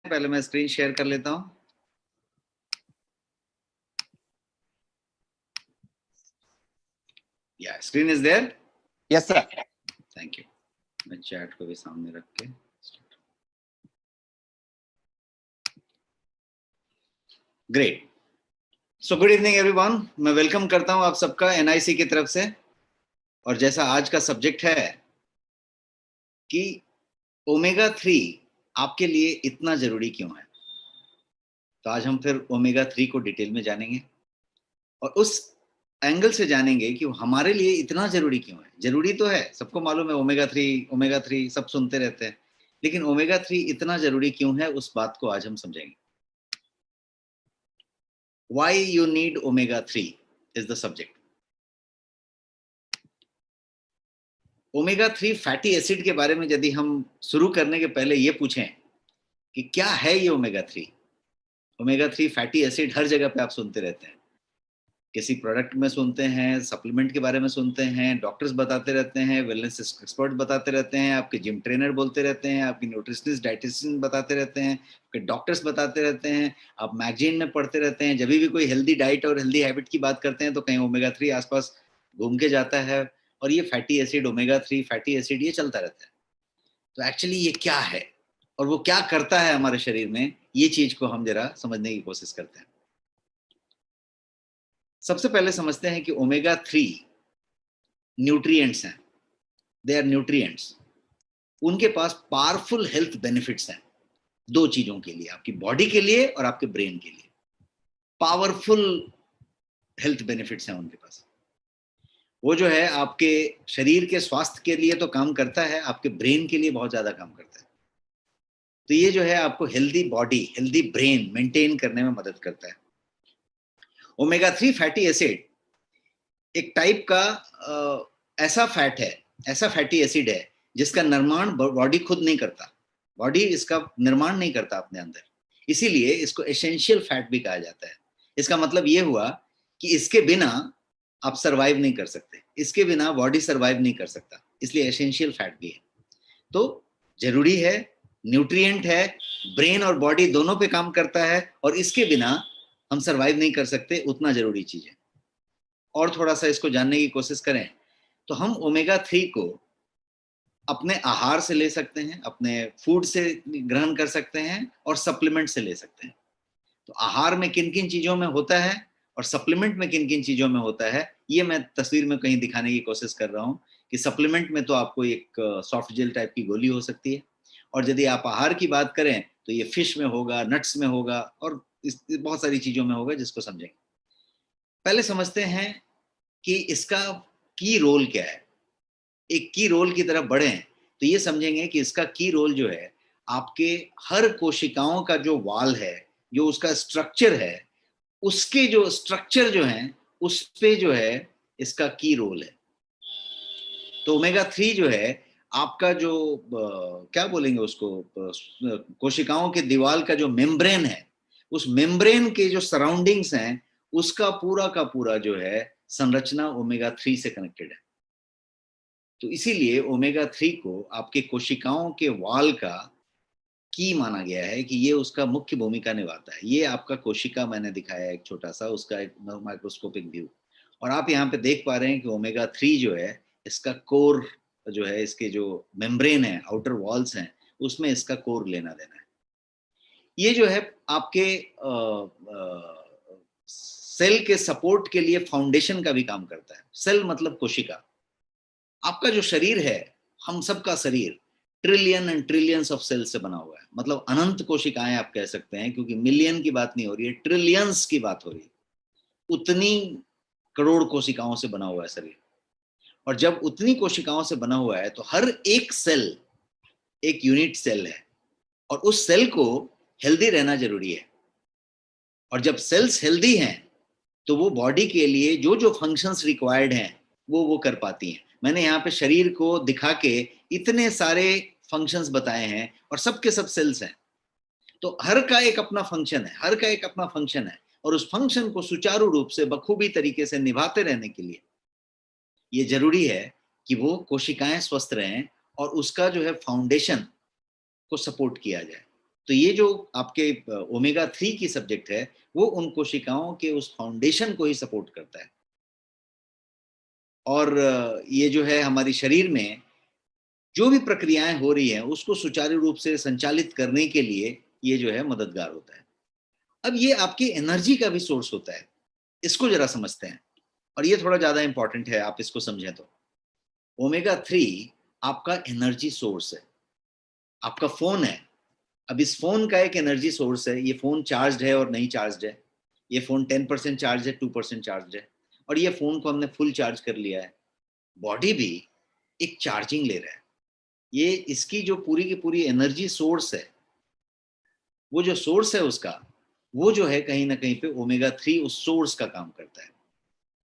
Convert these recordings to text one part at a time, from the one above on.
पहले मैं screen share कर लेता हूं। या screen is there? Yes sir. Thank you. मैं चैट को भी सामने रख के great. So good evening everyone, मैं वेलकम करता हूं आप सबका एनआईसी की तरफ से। और जैसा आज का सब्जेक्ट है कि ओमेगा 3 आपके लिए इतना जरूरी क्यों है, तो आज हम फिर ओमेगा 3 को डिटेल में जानेंगे और उस एंगल से जानेंगे कि वो हमारे लिए इतना जरूरी क्यों है। जरूरी तो है, सबको मालूम है ओमेगा 3 सब सुनते रहते हैं, लेकिन ओमेगा 3 इतना जरूरी क्यों है उस बात को आज हम समझेंगे। Why you need omega 3 is the subject. Omega 3 fatty acid के बारे में यदि हम शुरू करने के पहले ये पूछें कि क्या है ये ओमेगा 3। ओमेगा 3 फैटी एसिड हर जगह पे आप सुनते रहते हैं, किसी प्रोडक्ट में सुनते हैं, सप्लीमेंट के बारे में सुनते हैं, डॉक्टर्स बताते रहते हैं, वेलनेस एक्सपर्ट बताते रहते हैं, आपके जिम ट्रेनर बोलते रहते हैं, आपकी न्यूट्रिशनिस्ट डाइटिशियन बताते रहते हैं, आपके डॉक्टर्स बताते रहते हैं, आप मैगजीन में पढ़ते रहते हैं। जब भी कोई हेल्दी डाइट और हेल्दी हैबिट की बात करते हैं तो कहीं ओमेगा 3 आसपास घूम के जाता है और ये fatty acid, omega 3 fatty acid ये चलता रहता है। तो एक्चुअली ये क्या है और वो क्या करता है हमारे शरीर में, ये चीज को हम जरा समझने की कोशिश करते हैं। सबसे पहले समझते हैं कि ओमेगा 3 न्यूट्रिएंट्स हैं, दे आर न्यूट्रिएंट्स। उनके पास पावरफुल हेल्थ बेनिफिट्स हैं दो चीजों के लिए, आपकी बॉडी के लिए और आपके ब्रेन के लिए। पावरफुल हेल्थ बेनिफिट्स हैं उनके पास। वो जो है आपके शरीर के स्वास्थ्य के लिए तो काम करता है, आपके ब्रेन के लिए बहुत ज्यादा काम करता है। तो ये जो है आपको healthy body, healthy brain maintain करने में मदद करता है। ओमेगा 3 फैटी एसिड एक टाइप का ऐसा फैट है, ऐसा फैटी एसिड है जिसका निर्माण बॉडी खुद नहीं करता, बॉडी इसका निर्माण नहीं करता अपने अंदर, इसीलिए इसको एसेंशियल फैट भी कहा जाता है। इसका मतलब ये हुआ कि इसके बिना आप सरवाइव नहीं कर सकते, इसके बिना बॉडी सरवाइव नहीं कर सकता, इसलिए एसेंशियल फैट भी है। तो जरूरी है, न्यूट्रिएंट है, ब्रेन और बॉडी दोनों पे काम करता है और इसके बिना हम सरवाइव नहीं कर सकते, उतना जरूरी चीज है। और थोड़ा सा इसको जानने की कोशिश करें तो हम ओमेगा 3 को अपने आहार से ले सकते हैं, अपने फूड से ग्रहण कर सकते हैं और सप्लीमेंट से ले सकते हैं। तो आहार में किन किन चीजों में होता है और सप्लीमेंट में किन किन चीजों में होता है, ये मैं तस्वीर में कहीं दिखाने की कोशिश कर रहा हूँ कि सप्लीमेंट में तो आपको एक सॉफ्ट जेल टाइप की गोली हो सकती है, और यदि आप आहार की बात करें तो ये फिश में होगा, नट्स में होगा और बहुत सारी चीजों में होगा, जिसको समझेंगे। पहले समझते हैं कि इसका की रोल क्या है। एक की रोल की तरफ बढ़े तो ये समझेंगे कि इसका की रोल जो है आपके हर कोशिकाओं का जो वाल है, जो उसका स्ट्रक्चर है, उसके जो स्ट्रक्चर जो है उस पे जो है इसका की रोल है। तो ओमेगा 3 जो है आपका जो क्या बोलेंगे उसको, कोशिकाओं के दीवार का जो मेम्ब्रेन है, उस मेम्ब्रेन के जो सराउंडिंग्स हैं उसका पूरा का पूरा जो है संरचना ओमेगा 3 से कनेक्टेड है। तो इसीलिए ओमेगा 3 को आपके कोशिकाओं के वाल का की माना गया है कि ये उसका मुख्य भूमिका निभाता है। ये आपका कोशिका मैंने दिखाया एक छोटा सा, उसका एक माइक्रोस्कोपिक व्यू, और आप यहाँ पे देख पा रहे हैं कि ओमेगा 3 जो है इसका कोर जो है, इसके जो मेम्ब्रेन है, आउटर वॉल्स हैं, उसमें इसका कोर लेना देना है। ये जो है आपके सेल के सपोर्ट के लिए फाउंडेशन का भी काम करता है। सेल मतलब कोशिका। आपका जो शरीर है, हम सबका शरीर trillion and trillions of cells से बना हुआ है, मतलब अनंत कोशिकाएं आप कह सकते हैं, क्योंकि मिलियन की बात नहीं हो रही है, ट्रिलियंस की बात हो रही है। उतनी करोड़ कोशिकाओं से बना हुआ है शरीर, और जब उतनी कोशिकाओं से बना हुआ है तो हर एक सेल एक यूनिट सेल है, और उस सेल को हेल्दी रहना जरूरी है। और जब सेल्स हेल्दी हैं तो वो बॉडी के लिए जो जो फंक्शंस रिक्वायर्ड हैं वो कर पाती हैं। मैंने यहाँ पे शरीर को दिखा के इतने सारे फंक्शंस बताए हैं और सबके सब सेल्स हैं, तो हर का एक अपना फंक्शन है, हर का एक अपना फंक्शन है, और उस फंक्शन को सुचारू रूप से बखूबी तरीके से निभाते रहने के लिए ये जरूरी है कि वो कोशिकाएं स्वस्थ रहें और उसका जो है फाउंडेशन को सपोर्ट किया जाए। तो ये जो आपके ओमेगा 3 की सब्जेक्ट है वो उन कोशिकाओं के उस फाउंडेशन को ही सपोर्ट करता है, और ये जो है हमारी शरीर में जो भी प्रक्रियाएं हो रही हैं उसको सुचारू रूप से संचालित करने के लिए ये जो है मददगार होता है। अब ये आपकी एनर्जी का भी सोर्स होता है, इसको जरा समझते हैं, और ये थोड़ा ज्यादा इंपॉर्टेंट है, आप इसको समझें तो। ओमेगा 3 आपका एनर्जी सोर्स है, आपका फोन है। अब इस फोन का एक एनर्जी सोर्स है, ये फोन चार्ज है और नहीं चार्ज है, ये फोन 10% चार्ज है, 2% चार्ज है, और ये फोन को हमने फुल चार्ज कर लिया है। बॉडी भी एक चार्जिंग ले रहा है, ये इसकी जो पूरी की पूरी एनर्जी सोर्स है, वो जो सोर्स है उसका, वो जो है कहीं ना कहीं पे ओमेगा 3 उस सोर्स का काम करता है,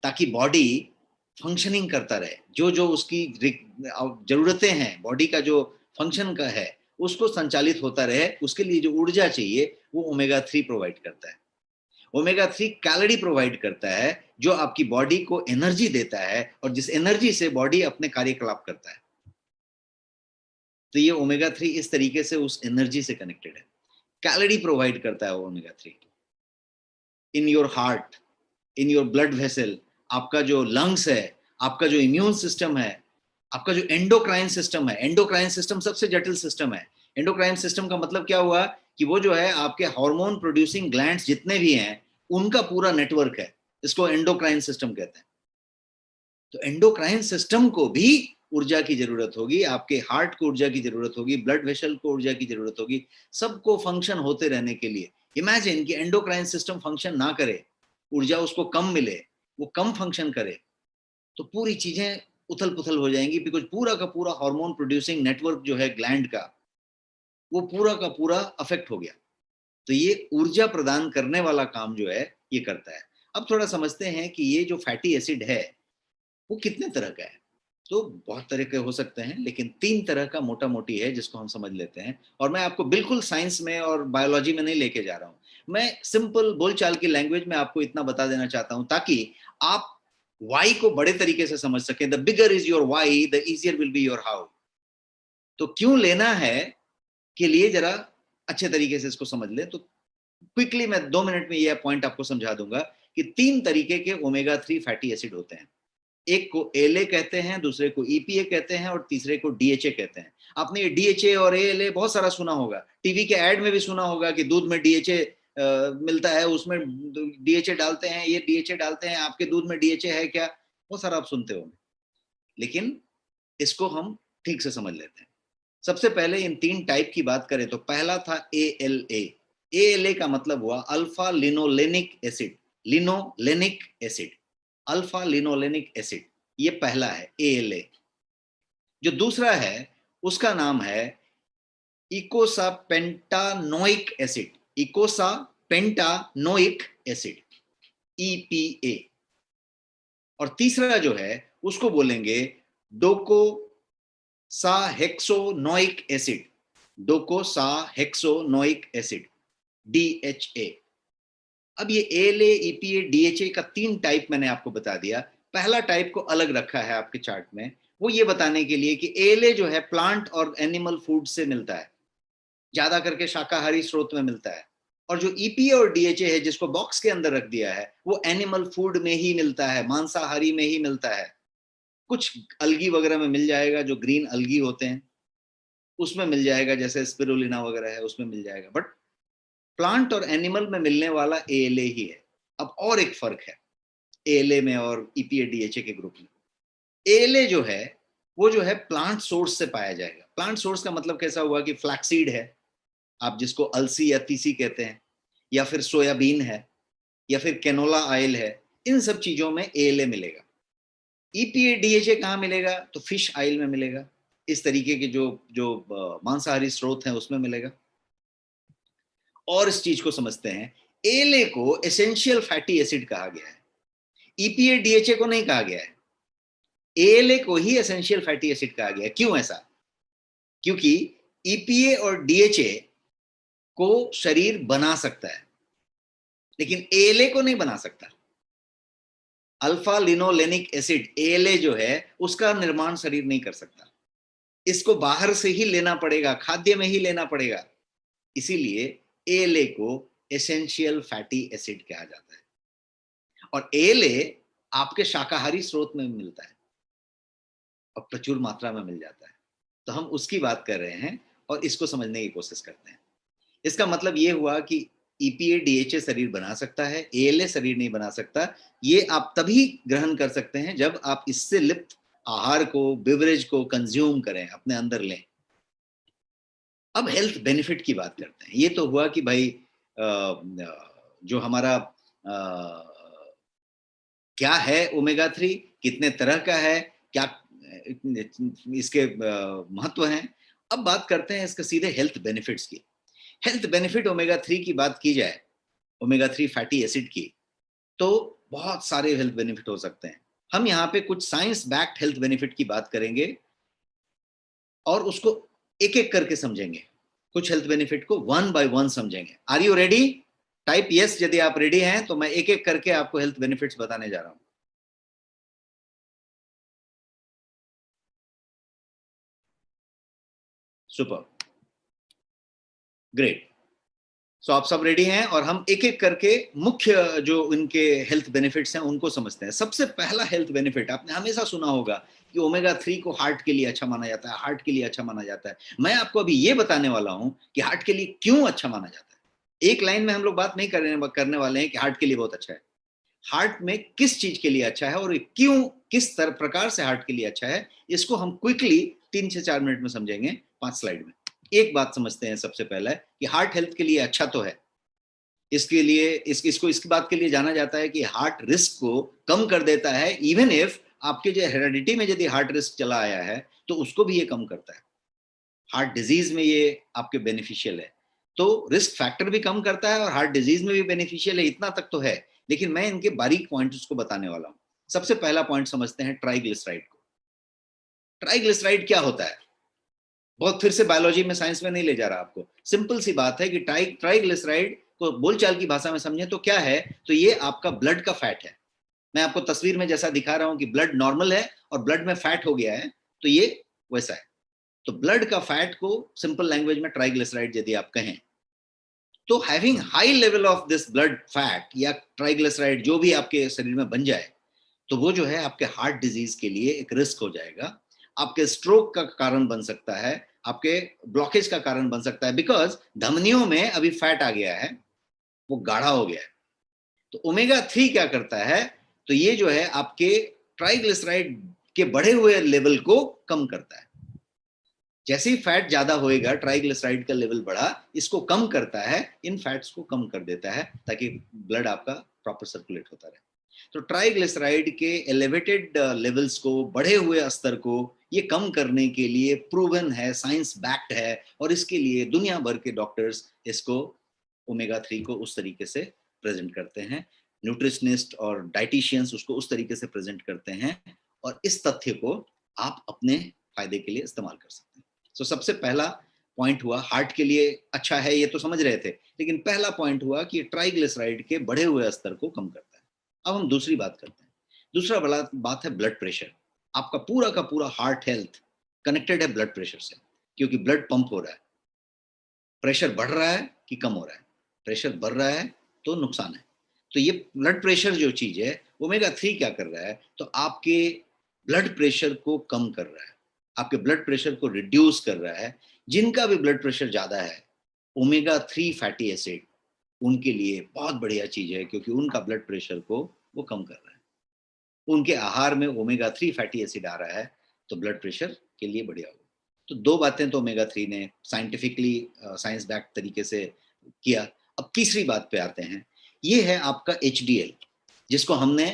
ताकि बॉडी फंक्शनिंग करता रहे, जो जो उसकी जरूरतें हैं, बॉडी का जो फंक्शन का है उसको संचालित होता रहे, उसके लिए जो ऊर्जा चाहिए वो ओमेगा 3 प्रोवाइड करता है। ओमेगा 3 कैलोरी प्रोवाइड करता है, जो आपकी बॉडी को एनर्जी देता है, और जिस एनर्जी से बॉडी अपने कार्यकलाप करता है। तो ये ओमेगा 3 इस तरीके से उस एनर्जी से कनेक्टेड है, कैलोरी प्रोवाइड करता है omega 3 in your heart, in your blood vessel, आपका जो लंग्स है, आपका जो इम्यून सिस्टम है, आपका जो एंडोक्राइन सिस्टम है। एंडोक्राइन सिस्टम सबसे जटिल सिस्टम है। एंडोक्राइन सिस्टम का मतलब क्या हुआ कि वो जो है आपके हार्मोन प्रोड्यूसिंग ग्लैंड्स जितने भी हैं उनका पूरा नेटवर्क है, इसको एंडोक्राइन सिस्टम कहते हैं। तो एंडोक्राइन सिस्टम को भी ऊर्जा की जरूरत होगी, आपके हार्ट को ऊर्जा की जरूरत होगी, ब्लड वेसल को ऊर्जा की जरूरत होगी, सबको फंक्शन होते रहने के लिए। इमेजिन कि एंडोक्राइन सिस्टम फंक्शन ना करे, ऊर्जा उसको कम मिले, वो कम फंक्शन करे, तो पूरी चीजें उथल पुथल हो जाएंगी, बिकॉज पूरा का पूरा हार्मोन प्रोड्यूसिंग नेटवर्क जो है ग्लैंड का, वो पूरा का पूरा अफेक्ट हो गया। तो ये ऊर्जा प्रदान करने वाला काम जो है ये करता है। अब थोड़ा समझते हैं कि ये जो फैटी एसिड है वो कितने तरह का है। तो बहुत तरह के हो सकते हैं, लेकिन 3 तरह का मोटा मोटी है जिसको हम समझ लेते हैं। और मैं आपको बिल्कुल साइंस में और बायोलॉजी में नहीं लेके जा रहा हूं, मैं सिंपल बोलचाल की लैंग्वेज में आपको इतना बता देना चाहता हूं ताकि आप वाई को बड़े तरीके से समझ सकें। The bigger is your why, the easier will be your how. तो क्यों लेना है के लिए जरा अच्छे तरीके से इसको समझ ले, तो क्विकली मैं 2 मिनट में यह पॉइंट आपको समझा दूंगा कि 3 तरीके के ओमेगा 3 फैटी एसिड होते हैं। एक को एलए कहते हैं, दूसरे को ईपीए कहते हैं, और तीसरे को डीएचए कहते हैं। आपने ये डीएचए और एएलए बहुत सारा सुना होगा, टीवी के ऐड में भी सुना होगा कि दूध में डीएचए मिलता है, उसमें डीएचए डालते हैं, ये डीएचए डालते हैं, आपके दूध में डीएचए है क्या, बहुत सारा आप सुनते होंगे। लेकिन इसको हम ठीक से समझ लेते हैं। सबसे पहले इन 3 टाइप की बात करें तो पहला था एएलए। एएलए का मतलब हुआ alpha linolenic acid, linolenic acid, alpha linolenic acid, ये पहला है एएलए। जो दूसरा है उसका नाम है इकोसापेंटानोइक एसिड, इकोसापेंटानोइक एसिड, ईपीए। और तीसरा जो है उसको बोलेंगे डोकोसाहेक्सोनोइक एसिड, डोकोसाहेक्सोनोइक एसिड, डीएचए। अब ये एएलए, ईपीए, डीएचए का 3 टाइप मैंने आपको बता दिया। पहला टाइप को अलग रखा है आपके चार्ट में, वो ये बताने के लिए कि एएलए जो है प्लांट और एनिमल फूड से मिलता है, ज्यादा करके शाकाहारी स्रोत में मिलता है। और जो ईपीए और डीएचए है जिसको बॉक्स के अंदर रख दिया है, वो एनिमल फूड में ही मिलता है, मांसाहारी में ही मिलता है। कुछ अलगी वगैरह में मिल जाएगा, जो ग्रीन अलगी होते हैं उसमें मिल जाएगा, जैसे स्पिरुलिना वगैरह है उसमें मिल जाएगा, बट प्लांट और एनिमल में मिलने वाला एएलए ही है। अब और एक फर्क है एएलए में और ईपीए डीएचए के ग्रुप में। एएलए जो है वो जो है प्लांट सोर्स से पाया जाएगा। प्लांट सोर्स का मतलब कैसा हुआ कि फ्लैक्सीड है, आप जिसको अलसी या तीसी कहते हैं, या फिर सोयाबीन है, या फिर कैनोला ऑयल है, इन सब चीजों में एएलए मिलेगा। ईपीए डीएचए कहाँ मिलेगा, तो फिश ऑयल में मिलेगा, इस तरीके के जो जो मांसाहारी स्रोत हैं उसमें मिलेगा। और इस चीज को समझते हैं, एएलए को एसेंशियल फैटी एसिड कहा गया है, ईपीए डीएचए को नहीं कहा गया है, एएलए को ही एसेंशियल फैटी एसिड कहा गया है। क्यों ऐसा? क्योंकि ईपीए और डीएचए को शरीर बना सकता है, लेकिन एएलए को नहीं बना सकता। अल्फा लिनोलेनिक एसिड एएलए जो है उसका निर्माण शरीर नहीं कर सकता, इसको बाहर से ही लेना पड़ेगा, खाद्य में ही लेना पड़ेगा। इसीलिए ALA को एसेंशियल फैटी एसिड कहा जाता है, और ALA आपके शाकाहारी स्रोत में मिलता है और प्रचुर मात्रा में मिल जाता है। तो हम उसकी बात कर रहे हैं और इसको समझने की कोशिश करते हैं। इसका मतलब ये हुआ कि EPA DHA शरीर बना सकता है, ALA शरीर नहीं बना सकता। ये आप तभी ग्रहण कर सकते हैं जब आप इससे लिप्त आहार को, बेवरेज को कंज्यूम करें, अपने अंदर लें। अब हेल्थ बेनिफिट की बात करते हैं। ये तो हुआ कि भाई जो हमारा क्या है ओमेगा 3, कितने तरह का है, क्या इसके महत्व हैं। अब बात करते हैं इसके सीधे हेल्थ बेनिफिट्स की। हेल्थ बेनिफिट ओमेगा 3 की बात की जाए, ओमेगा 3 फैटी एसिड की, तो बहुत सारे हेल्थ बेनिफिट हो सकते हैं। हम यहाँ पे कुछ साइंस बैक्ड हेल्थ बेनिफिट की बात करेंगे और उसको एक एक करके समझेंगे। कुछ हेल्थ बेनिफिट को वन बाय वन समझेंगे। Are you ready? Type yes यदि आप रेडी हैं, तो मैं एक एक करके आपको हेल्थ बेनिफिट्स बताने जा रहा हूं। Super, great. सो आप सब रेडी हैं और हम एक एक करके मुख्य जो इनके हेल्थ बेनिफिट्स हैं उनको समझते हैं। सबसे पहला हेल्थ बेनिफिट, आपने हमेशा सुना होगा कि ओमेगा 3 को हार्ट के लिए अच्छा माना जाता है, हार्ट के लिए अच्छा माना जाता है। मैं आपको अभी ये बताने वाला हूं कि हार्ट के लिए क्यों अच्छा माना जाता है। एक लाइन में हम लोग बात नहीं करने वाले हैं कि हार्ट के लिए बहुत अच्छा है। हार्ट में किस चीज के लिए अच्छा है और क्यों, किस तरह प्रकार से हार्ट के लिए अच्छा है, इसको हम क्विकली 3 से 4 मिनट में समझेंगे, 5 स्लाइड में। एक बात समझते हैं सबसे पहले कि हार्ट हेल्थ के लिए अच्छा तो है। इसके लिए इसको इसकी बात के लिए जाना जाता है कि हार्ट रिस्क को कम कर देता है। इवन इफ आपके जो हेरेडिटी में यदि हार्ट रिस्क चला आया है तो उसको भी ये कम करता है। हार्ट डिजीज में ये आपके बेनिफिशियल है। तो रिस्क फैक्टर भी कम करता है और हार्ट डिजीज में भी बेनिफिशियल है, इतना तक तो है। लेकिन मैं इनके बारीक पॉइंट्स को बताने वाला हूं। सबसे पहला पॉइंट समझते हैं ट्राइग्लिसराइड को। ट्राइग्लिसराइड क्या होता है? बहुत फिर से बायोलॉजी में, साइंस में नहीं ले जा रहा आपको। सिंपल सी बात है कि ट्राइग्लिसराइड को बोलचाल की भाषा में समझे तो क्या है, तो ये आपका ब्लड का फैट है। मैं आपको तस्वीर में जैसा दिखा रहा हूं कि ब्लड नॉर्मल है और ब्लड में फैट हो गया है, तो ये वैसा है। तो ब्लड का फैट को सिंपल लैंग्वेज में ट्राइग्लिसराइड यदि आप कहें, तो having high level of this blood fat या ट्राइग्लिसराइड जो भी आपके शरीर में बन जाए, तो वो जो है आपके हार्ट डिजीज के लिए एक रिस्क हो जाएगा। आपके स्ट्रोक का कारण बन सकता है, आपके ब्लॉकेज का कारण बन सकता है, बिकॉज धमनियों में अभी फैट आ गया है, वो गाढ़ा हो गया है। तो ओमेगा 3 क्या करता है, तो ये जो है आपके ट्राइग्लिसराइड के बढ़े हुए लेवल को कम करता है। जैसे ही फैट ज्यादा होएगा, ट्राइग्लिसराइड का लेवल बढ़ा, इसको कम करता है, इन फैट्स को कम कर देता है ताकि ब्लड आपका प्रॉपर सर्कुलेट होता रहे। तो ट्राइग्लिसराइड के एलिवेटेड लेवल्स को, बढ़े हुए स्तर को ये कम करने के लिए प्रूवन है, साइंस बैक्ड है, और इसके लिए दुनिया भर के डॉक्टर्स इसको ओमेगा 3 को उस तरीके से प्रेजेंट करते हैं। न्यूट्रिशनिस्ट और डाइटिशियंस उसको उस तरीके से प्रेजेंट करते हैं, और इस तथ्य को आप अपने फायदे के लिए इस्तेमाल कर सकते हैं। तो सबसे पहला पॉइंट हुआ हार्ट के लिए अच्छा है, ये तो समझ रहे थे। लेकिन पहला पॉइंट हुआ कि ट्राइग्लिसराइड के बढ़े हुए स्तर को कम करता है। अब हम दूसरी बात करते हैं। दूसरा बड़ा बात है ब्लड प्रेशर। आपका पूरा का पूरा हार्ट हेल्थ कनेक्टेड है ब्लड प्रेशर से, क्योंकि ब्लड पंप हो रहा है। प्रेशर बढ़ रहा है कि कम हो रहा है? प्रेशर बढ़ रहा है तो नुकसान है। तो ये ब्लड प्रेशर जो चीज है, ओमेगा 3 क्या कर रहा है, तो आपके ब्लड प्रेशर को कम कर रहा है, आपके ब्लड प्रेशर को रिड्यूस कर रहा है। जिनका भी ब्लड प्रेशर ज्यादा है, ओमेगा 3 फैटी एसिड उनके लिए बहुत बढ़िया चीज है, क्योंकि उनका ब्लड प्रेशर को वो कम कर रहा है। उनके आहार में ओमेगा 3 फैटी एसिड आ रहा है, तो ब्लड प्रेशर के लिए बढ़िया होगा। तो दो बातें तो ओमेगा 3 ने साइंटिफिकली, साइंस बैक तरीके से किया। अब तीसरी बात पे आते हैं। ये है आपका HDL, जिसको हमने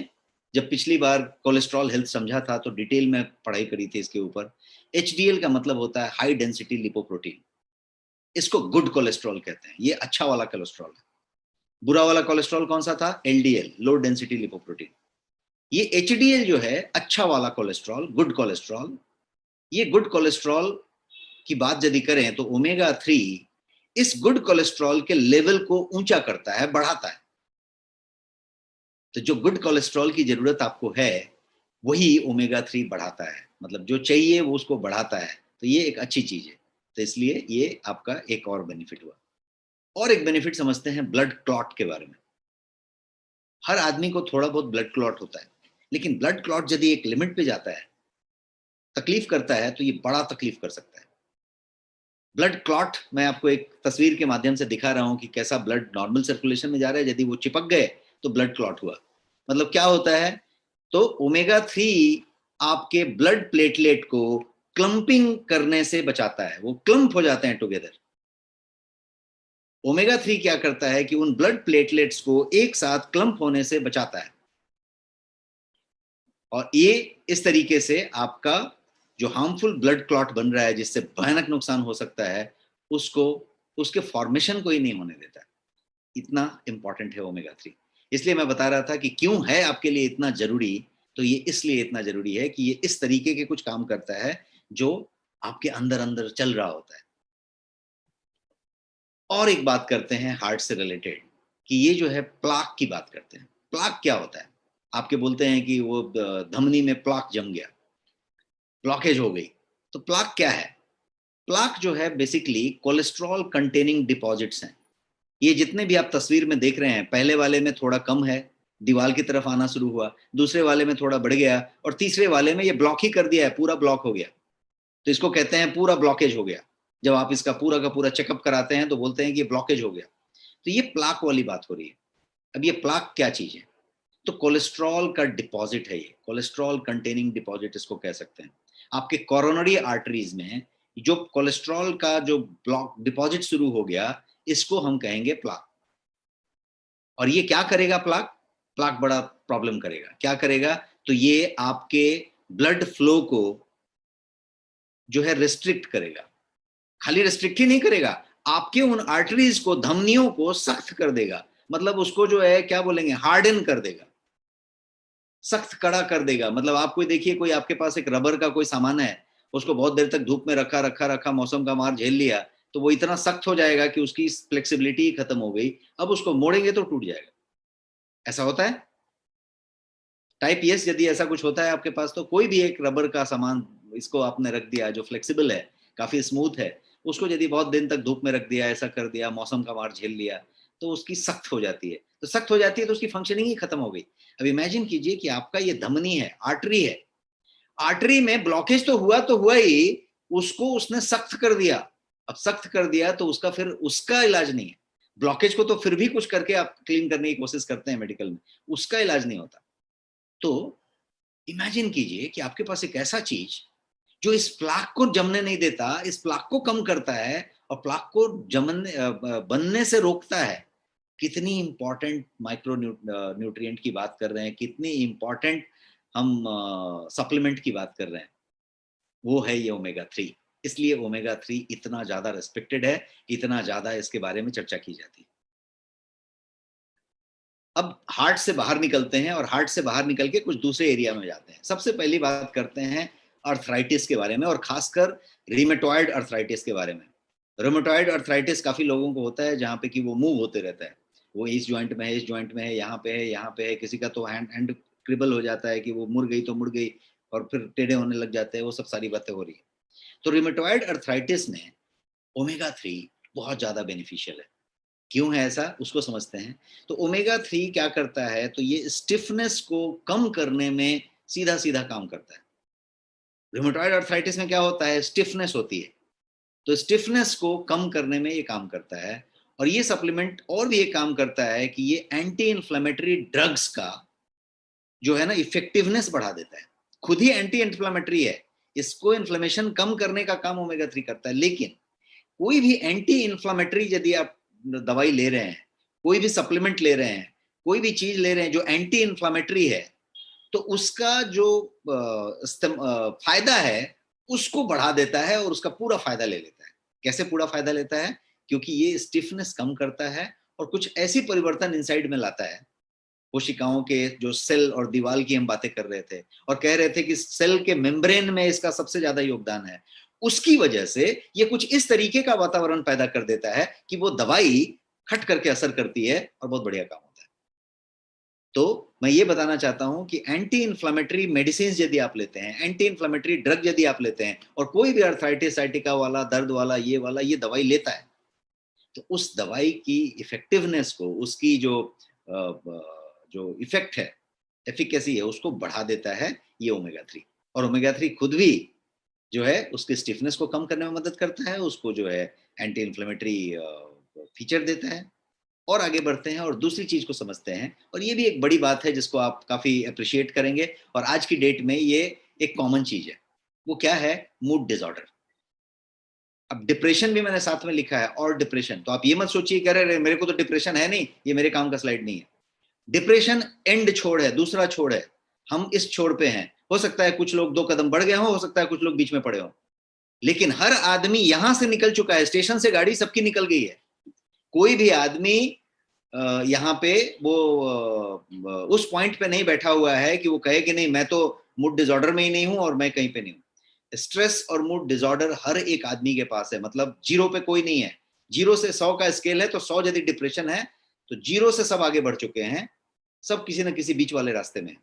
जब पिछली बार कोलेस्ट्रॉल हेल्थ समझा था तो डिटेल में पढ़ाई करी थी इसके ऊपर। HDL का मतलब होता है हाई डेंसिटी लिपोप्रोटीन। इसको गुड कोलेस्ट्रॉल कहते हैं, ये अच्छा वाला कोलेस्ट्रॉल है। बुरा वाला कोलेस्ट्रॉल कौन सा था? LDL, low density lipoprotein. ये HDL जो है अच्छा वाला कोलेस्ट्रॉल, गुड कोलेस्ट्रॉल। ये गुड कोलेस्ट्रॉल की बात यदि करें तो ओमेगा 3 इस गुड कोलेस्ट्रॉल के लेवल को ऊंचा करता है, बढ़ाता है। तो जो गुड कोलेस्ट्रॉल की जरूरत आपको है, वही ओमेगा 3 बढ़ाता है। मतलब जो चाहिए वो उसको बढ़ाता है। तो ये एक अच्छी चीज है। तो इसलिए ये आपका एक और बेनिफिट हुआ। और एक बेनिफिट समझते हैं ब्लड क्लॉट के बारे में। हर आदमी को थोड़ा बहुत ब्लड क्लॉट होता है, लेकिन ब्लड क्लॉट यदि एक लिमिट पे जाता है, तकलीफ करता है, तो ये बड़ा तकलीफ कर सकता है। ब्लड क्लॉट मैं आपको एक तस्वीर के माध्यम से दिखा रहा हूं कि कैसा ब्लड नॉर्मल सर्कुलेशन में जा रहा है, यदि वो चिपक गए तो ब्लड क्लॉट हुआ। मतलब क्या होता है, तो ओमेगा 3 आपके ब्लड प्लेटलेट को क्लंपिंग करने से बचाता है, वो क्लंप हो जाते हैं टुगेदर। ओमेगा 3 क्या करता है कि उन ब्लड प्लेटलेट्स को एक साथ क्लंप होने से बचाता है, और ये इस तरीके से आपका जो हार्मफुल ब्लड क्लॉट बन रहा है, जिससे भयानक नुकसान हो सकता है, उसको उसके फॉर्मेशन को ही नहीं होने देता। इतना इंपॉर्टेंट है ओमेगा 3। इसलिए मैं बता रहा था कि क्यों है आपके लिए इतना जरूरी। तो ये इसलिए इतना जरूरी है कि ये इस तरीके के कुछ काम करता है जो आपके अंदर अंदर चल रहा होता है। और एक बात करते हैं हार्ट से रिलेटेड, कि ये जो है प्लाक की बात करते हैं। प्लाक क्या होता है? आपके बोलते हैं कि वो धमनी में प्लाक जम गया, ब्लॉकेज हो गई। तो प्लाक क्या है? प्लाक जो है बेसिकली कोलेस्ट्रॉल कंटेनिंग डिपॉजिट्स हैं। ये जितने भी आप तस्वीर में देख रहे हैं, पहले वाले में थोड़ा कम है, दीवार की तरफ आना शुरू हुआ, दूसरे वाले में थोड़ा बढ़ गया, और तीसरे वाले में ये ब्लॉक ही कर दिया है, पूरा ब्लॉक हो गया। तो इसको कहते हैं पूरा ब्लॉकेज हो गया। जब आप इसका पूरा का पूरा चेकअप कराते हैं तो बोलते हैं कि ये ब्लॉकेज हो गया। तो ये प्लाक वाली बात हो रही है। अब ये प्लाक क्या चीज है? तो कोलेस्ट्रॉल का डिपॉजिट है, ये कोलेस्ट्रॉल कंटेनिंग डिपॉजिट इसको कह सकते हैं। आपके कोरोनरी आर्टरीज में जो कोलेस्ट्रॉल का जो ब्लॉक डिपॉजिट शुरू हो गया, इसको हम कहेंगे प्लाक। और ये क्या करेगा प्लाक? प्लाक बड़ा प्रॉब्लम करेगा। क्या करेगा? तो ये आपके ब्लड फ्लो को जो है रिस्ट्रिक्ट करेगा। खाली रिस्ट्रिक्ट ही नहीं करेगा, आपके उन आर्टरीज को, धमनियों को सख्त कर देगा। मतलब उसको जो है क्या बोलेंगे, हार्डन कर देगा, सख्त कड़ा कर देगा। मतलब आप कोई देखिए, कोई आपके पास एक रबर का कोई सामान है, उसको बहुत देर तक धूप में रखा रखा रखा, मौसम का मार झेल लिया, तो वो इतना सख्त हो जाएगा कि उसकी फ्लेक्सिबिलिटी खत्म हो गई। अब उसको मोड़ेंगे तो टूट जाएगा। ऐसा होता है टाइप यस। यदि ऐसा कुछ होता है आपके पास, तो कोई भी एक रबर का सामान इसको आपने रख दिया जो फ्लेक्सिबल है, काफी स्मूथ है, उसको यदि बहुत दिन तक धूप में रख दिया, ऐसा कर दिया, मौसम का मार झेल लिया, तो उसकी सख्त हो जाती है। तो सख्त हो जाती है तो उसकी फंक्शनिंग ही खत्म हो गई। अब इमेजिन कीजिए कि आपका ये धमनी है, आर्टरी है, आर्टरी में ब्लॉकेज तो हुआ ही, उसको उसने सख्त कर दिया। अब सख्त कर दिया तो उसका फिर उसका इलाज नहीं है। ब्लॉकेज को तो फिर भी कुछ करके आप क्लीन करने की कोशिश करते हैं मेडिकल में, उसका इलाज नहीं होता। तो इमेजिन कीजिए कि आपके पास एक ऐसा चीज जो इस प्लाक को जमने नहीं देता, इस प्लाक को कम करता है और प्लाक को जमने बनने से रोकता है। कितनी इंपॉर्टेंट माइक्रो न्यूट्रिएंट की बात कर रहे हैं, कितनी इंपॉर्टेंट हम सप्लीमेंट की बात कर रहे हैं, वो है ये ओमेगा 3। इसलिए ओमेगा 3 इतना ज्यादा रेस्पेक्टेड है, इतना ज्यादा इसके बारे में चर्चा की जाती है। अब हार्ट से बाहर निकलते हैं और हार्ट से बाहर निकल के कुछ दूसरे एरिया में जाते हैं। सबसे पहली बात करते हैं अर्थराइटिस के बारे में, और खासकर रिमेटॉइड अर्थराइटिस के बारे में। रिमेटॉइड अर्थराइटिस काफी लोगों को होता है, जहाँ पे कि वो मूव होते रहता है, वो इस जॉइंट में है, इस जॉइंट में है, यहाँ पे है, यहाँ पे है। किसी का तो हैंड हैंड क्रिबल हो जाता है कि वो मुड़ गई तो मुड़ गई, और फिर टेढ़े होने लग जाते हैं। वो सब सारी बातें हो रही है। तो रिमेटॉइड अर्थराइटिस में ओमेगा 3 बहुत ज्यादा बेनिफिशियल है। क्यों है ऐसा, उसको समझते हैं। तो ओमेगा 3 क्या करता है, तो ये स्टिफनेस को कम करने में सीधा सीधा काम करता है। रूमेटॉइड अर्थराइटिस में क्या होता है, स्टिफनेस होती है, तो स्टिफनेस को कम करने में ये काम करता है। और ये सप्लीमेंट और भी एक काम करता है कि ये एंटी इन्फ्लेमेटरी ड्रग्स का जो है ना इफेक्टिवनेस बढ़ा देता है। खुद ही एंटी इन्फ्लेमेटरी है, इसको इन्फ्लेमेशन कम करने का काम ओमेगा 3 करता है। लेकिन कोई भी एंटी इन्फ्लामेटरी यदि आप दवाई ले रहे हैं, कोई भी सप्लीमेंट ले रहे हैं, कोई भी चीज ले रहे हैं जो एंटी इन्फ्लामेटरी है, तो उसका जो फायदा है उसको बढ़ा देता है और उसका पूरा फायदा ले लेता है। कैसे पूरा फायदा लेता है? क्योंकि ये स्टिफनेस कम करता है और कुछ ऐसी परिवर्तन इनसाइड में लाता है। कोशिकाओं के जो सेल और दीवार की हम बातें कर रहे थे और कह रहे थे कि सेल के मेम्ब्रेन में इसका सबसे ज्यादा योगदान है, उसकी वजह से ये कुछ इस तरीके का वातावरण पैदा कर देता है कि वो दवाई खट करके असर करती है और बहुत बढ़िया काम होता है। तो मैं ये बताना चाहता हूं कि एंटी इन्फ्लामेटरी मेडिसिन यदि आप लेते हैं, एंटी इन्फ्लामेटरी ड्रग यदि आप लेते हैं, और कोई भी अर्थराइटिस साइटिका वाला, दर्द वाला, ये दवाई लेता है, तो उस दवाई की इफेक्टिवनेस को, उसकी जो इफेक्ट है, एफिकेसी है, उसको बढ़ा देता है ये ओमेगा 3। और ओमेगा 3 खुद भी जो है उसके स्टिफनेस को कम करने में मदद करता है, उसको जो है एंटी इन्फ्लेमेटरी फीचर देता है। और आगे बढ़ते हैं और दूसरी चीज को समझते हैं, और ये भी एक बड़ी बात है जिसको आप काफी अप्रिशिएट करेंगे, और आज की डेट में ये एक कॉमन चीज है। वो क्या है? Mood disorder. अब डिप्रेशन भी मैंने साथ में लिखा है, और डिप्रेशन, तो आप ये मत सोचिए कह रहे मेरे को तो डिप्रेशन है नहीं, ये मेरे काम का स्लाइड नहीं है। डिप्रेशन एंड छोड़ है, दूसरा छोड़ है, हम इस छोड़ पे हैं। हो सकता है कुछ लोग 2 कदम बढ़ गए हो सकता है कुछ लोग बीच में पड़े हो, लेकिन हर आदमी यहां से निकल चुका है, स्टेशन से गाड़ी सबकी निकल गई है। कोई भी आदमी यहाँ पे वो उस पॉइंट पे नहीं बैठा हुआ है कि वो कहे कि नहीं मैं तो मूड डिसऑर्डर में ही नहीं हूं और मैं कहीं पे नहीं हूं। स्ट्रेस और मूड डिसऑर्डर हर एक आदमी के पास है, मतलब जीरो पे कोई नहीं है। 0 से 100 का स्केल है, तो 100 यदि डिप्रेशन है तो 0 से सब आगे बढ़ चुके हैं, सब किसी न किसी बीच वाले रास्ते में।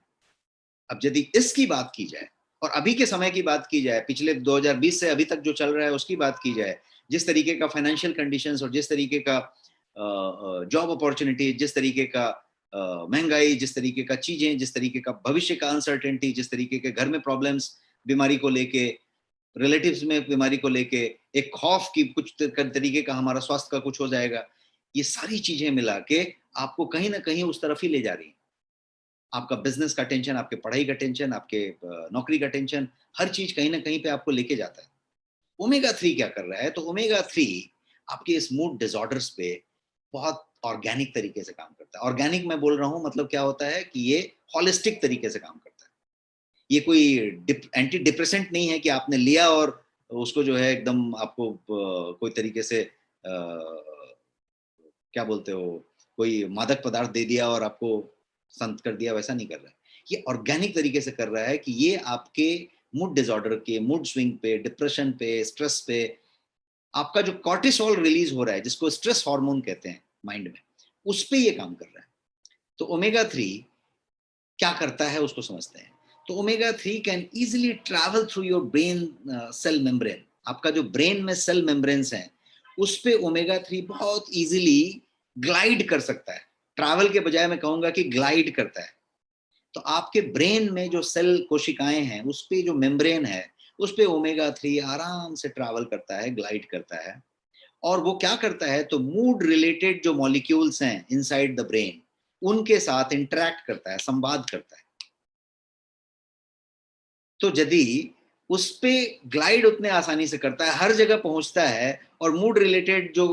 अब यदि इसकी बात की जाए और अभी के समय की बात की जाए, पिछले 2020 से अभी तक जो चल रहा है उसकी बात की जाए, जिस तरीके का फाइनेंशियल कंडीशंस और जिस तरीके का जॉब अपॉर्चुनिटी, जिस तरीके का महंगाई, जिस तरीके का चीजें, जिस तरीके का भविष्य का अनसर्टेनिटी, जिस तरीके के घर में प्रॉब्लम्स, बीमारी को लेके, रिलेटिव्स में बीमारी को लेके, एक खौफ की कुछ तरीके का हमारा स्वास्थ्य का कुछ हो जाएगा, ये सारी चीजें मिला के आपको कहीं ना कहीं उस तरफ ही ले जा रही है। आपका बिजनेस का टेंशन, आपके पढ़ाई का टेंशन, आपके नौकरी का टेंशन, हर चीज कहीं ना कहीं पे आपको लेके जाता है। ओमेगा 3 क्या कर रहा है? तो ओमेगा 3 आपके इस मूड डिसऑर्डर्स पे बहुत ऑर्गेनिक तरीके से काम करता है। ऑर्गेनिक मैं बोल रहा हूं, मतलब क्या होता है कि ये हॉलिस्टिक तरीके से काम करता है। ये कोई एंटी डिप्रेसेंट नहीं है कि आपने लिया और उसको जो है एकदम आपको कोई तरीके से क्या बोलते हो, कोई मादक पदार्थ दे दिया और आपको संत कर दिया, वैसा नहीं कर रहा है। ये ऑर्गेनिक तरीके से कर रहा है कि ये आपके मूड डिसऑर्डर के, मूड स्विंग पे, डिप्रेशन पे, स्ट्रेस पे, आपका जो कॉर्टिसोल रिलीज हो रहा है जिसको स्ट्रेस हार्मोन कहते हैं माइंड में, उस पे ये काम कर रहा है। तो ओमेगा 3 क्या करता है उसको समझते हैं। तो omega 3 can easily travel through your brain cell membrane. आपका जो ब्रेन में सेल मेम्ब्रेन्स हैं उस पे ओमेगा 3 बहुत इजीली ग्लाइड कर सकता है। ट्रैवल के बजाय मैं कहूंगा कि ग्लाइड करता है। तो आपके ब्रेन में जो सेल कोशिकाएं हैं उस पे जो मेम्ब्रेन है उस पे ओमेगा 3 आराम से ट्रैवल करता है, ग्लाइड करता है। और वो क्या करता है, तो मूड रिलेटेड जो मॉलिक्यूल्स हैं इनसाइड द ब्रेन उनके साथ इंटरेक्ट करता है, संवाद करता है। तो यदि उस पे ग्लाइड उतने आसानी से करता है, हर जगह पहुंचता है, और मूड रिलेटेड जो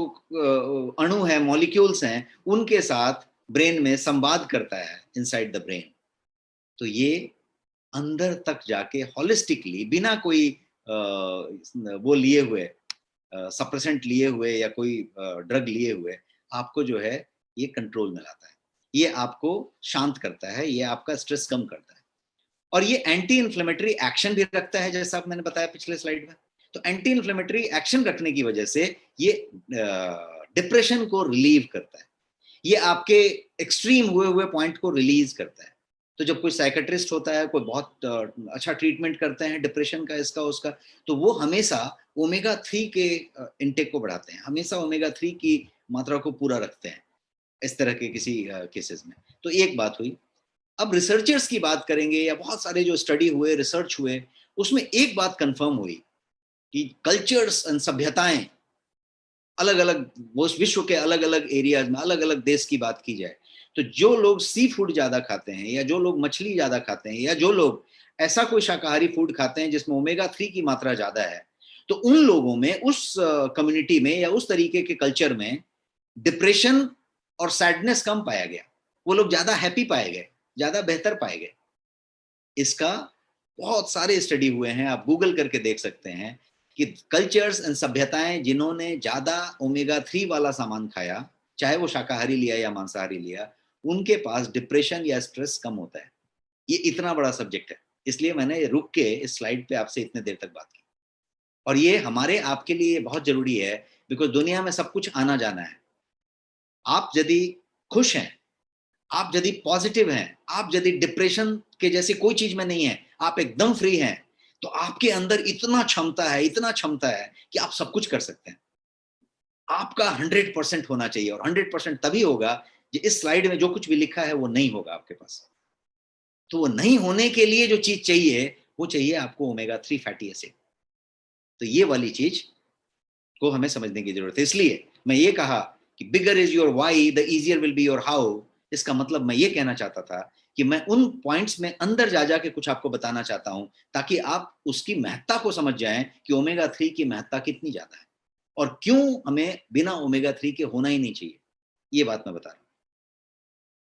अणु है, मॉलिक्यूल्स हैं, उनके साथ ब्रेन में संवाद करता है इनसाइड द ब्रेन, तो ये अंदर तक जाके हॉलिस्टिकली, बिना कोई वो लिए हुए, सप्रेसेंट लिए हुए या कोई ड्रग लिए हुए, आपको जो है ये कंट्रोल में लाता है, ये आपको शांत करता है, ये आपका स्ट्रेस कम करता है। और ये एंटी इन्फ्लेमेटरी एक्शन भी रखता है, जैसा आप मैंने बताया पिछले स्लाइड में। तो एंटी इन्फ्लेमेटरी एक्शन रखने की वजह से ये डिप्रेशन को रिलीव करता है, ये आपके एक्सट्रीम हुए हुए पॉइंट को रिलीज करता है। तो जब कोई साइकेट्रिस्ट होता है, कोई बहुत अच्छा ट्रीटमेंट करते हैं डिप्रेशन का, इसका उसका, तो वो हमेशा ओमेगा 3 के इनटेक को बढ़ाते हैं, हमेशा ओमेगा 3 की मात्रा को पूरा रखते हैं इस तरह के किसी केसेस में। तो एक बात हुई। अब रिसर्चर्स की बात करेंगे, या बहुत सारे जो स्टडी हुए, रिसर्च हुए, उसमें एक बात कंफर्म हुई कि कल्चर्स एंड सभ्यताएं अलग अलग, वो विश्व के अलग अलग एरियाज में, अलग अलग देश की बात की जाए, तो जो लोग सी फूड ज्यादा खाते हैं, या जो लोग मछली ज्यादा खाते हैं, या जो लोग ऐसा कोई शाकाहारी फूड खाते हैं जिसमें ओमेगा 3 की मात्रा ज्यादा है, तो उन लोगों में, उस कम्युनिटी में या उस तरीके के कल्चर में डिप्रेशन और सैडनेस कम पाया गया। वो लोग ज्यादा हैप्पी पाए गए, ज्यादा बेहतर पाए गए। इसका बहुत सारे स्टडी हुए हैं, आप गूगल करके देख सकते हैं कि कल्चर्स एंड सभ्यताएं जिन्होंने ज्यादा ओमेगा 3 वाला सामान खाया, चाहे वो शाकाहारी लिया या मांसाहारी लिया, उनके पास डिप्रेशन या स्ट्रेस कम होता है। ये इतना बड़ा सब्जेक्ट है, इसलिए मैंने रुक के इस स्लाइड पे आपसे इतने देर तक बात की। और ये हमारे आपके लिए बहुत जरूरी है, बिकॉज दुनिया में सब कुछ आना जाना है। आप यदि खुश हैं, आप यदि पॉजिटिव हैं, आप यदि डिप्रेशन के जैसी कोई चीज में नहीं है, आप एकदम फ्री हैं, तो आपके अंदर इतना क्षमता है, इतना क्षमता है कि आप सब कुछ कर सकते हैं। आपका 100% होना चाहिए, और 100% तभी होगा कि इस स्लाइड में जो कुछ भी लिखा है वो नहीं होगा आपके पास। तो वो नहीं होने के लिए जो चीज चाहिए, वो चाहिए आपको ओमेगा 3 फैटी एसिड। तो ये वाली चीज को हमें समझने की जरूरत है। इसलिए मैं ये कहा कि bigger is your why, the easier will be your how. इसका मतलब मैं ये कहना चाहता था कि मैं उन पॉइंट्स में अंदर जा जाके कुछ आपको बताना चाहता हूं, ताकि आप उसकी महत्ता को समझ जाएं कि ओमेगा 3 की महत्ता कितनी ज्यादा है और क्यों हमें बिना ओमेगा 3 के होना ही नहीं चाहिए। ये बात मैं बता रहा हूं।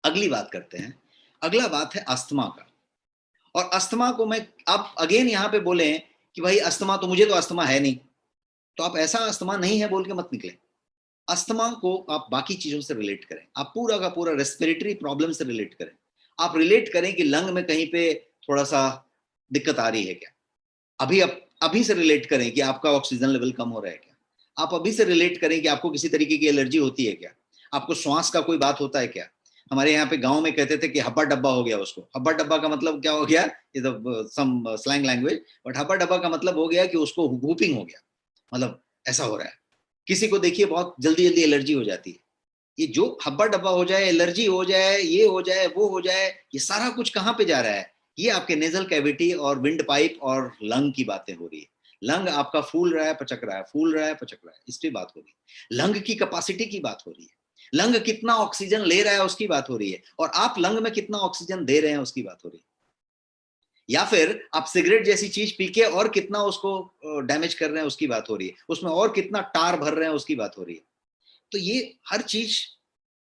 अगली बात करते हैं। अगला बात है अस्थमा का। और अस्थमा को मैं, आप अगेन यहां पे बोले कि भाई अस्थमा, तो मुझे तो अस्थमा है नहीं, तो आप ऐसा अस्थमा नहीं है बोल के मत निकले। अस्थमा को आप बाकी चीजों से रिलेट करें, आप पूरा का पूरा रेस्पिरेटरी प्रॉब्लम से रिलेट करें। आप रिलेट करें कि लंग में कहीं पे थोड़ा सा दिक्कत आ रही है क्या। अभी से रिलेट करें कि आपका ऑक्सीजन लेवल कम हो रहा है क्या। आप अभी से रिलेट करें कि आपको किसी तरीके की एलर्जी होती है क्या, आपको श्वास का कोई बात होता है क्या। हमारे यहाँ पे गांव में कहते थे कि हब्बा डब्बा हो गया उसको। हब्बा डब्बा का मतलब क्या हो गया, ये तो सम स्लैंग लैंग्वेज, बट हब्बा डब्बा का मतलब हो गया कि उसको वूपिंग हो गया, मतलब ऐसा हो रहा है। किसी को देखिए बहुत जल्दी जल्दी एलर्जी हो जाती है। ये जो हब्बा डब्बा हो जाए, एलर्जी हो जाए, ये हो जाए, वो हो जाए, ये सारा कुछ कहाँ पे जा रहा है, ये आपके नेजल कैविटी और विंड पाइप और लंग की बातें हो रही है। लंग आपका फूल रहा है, पचक रहा है, फूल रहा है, पचक रहा है, इस पे बात हो रही है। लंग की कैपेसिटी की बात हो रही है। लंग कितना ऑक्सीजन ले रहा है उसकी बात हो रही है, और आप लंग में कितना ऑक्सीजन दे रहे हैं उसकी बात हो रही है। या फिर आप सिगरेट जैसी चीज पी के और कितना उसको डैमेज कर रहे हैं उसकी बात हो रही है, उसमें और कितना टार भर रहे हैं उसकी बात हो रही है। तो ये हर चीज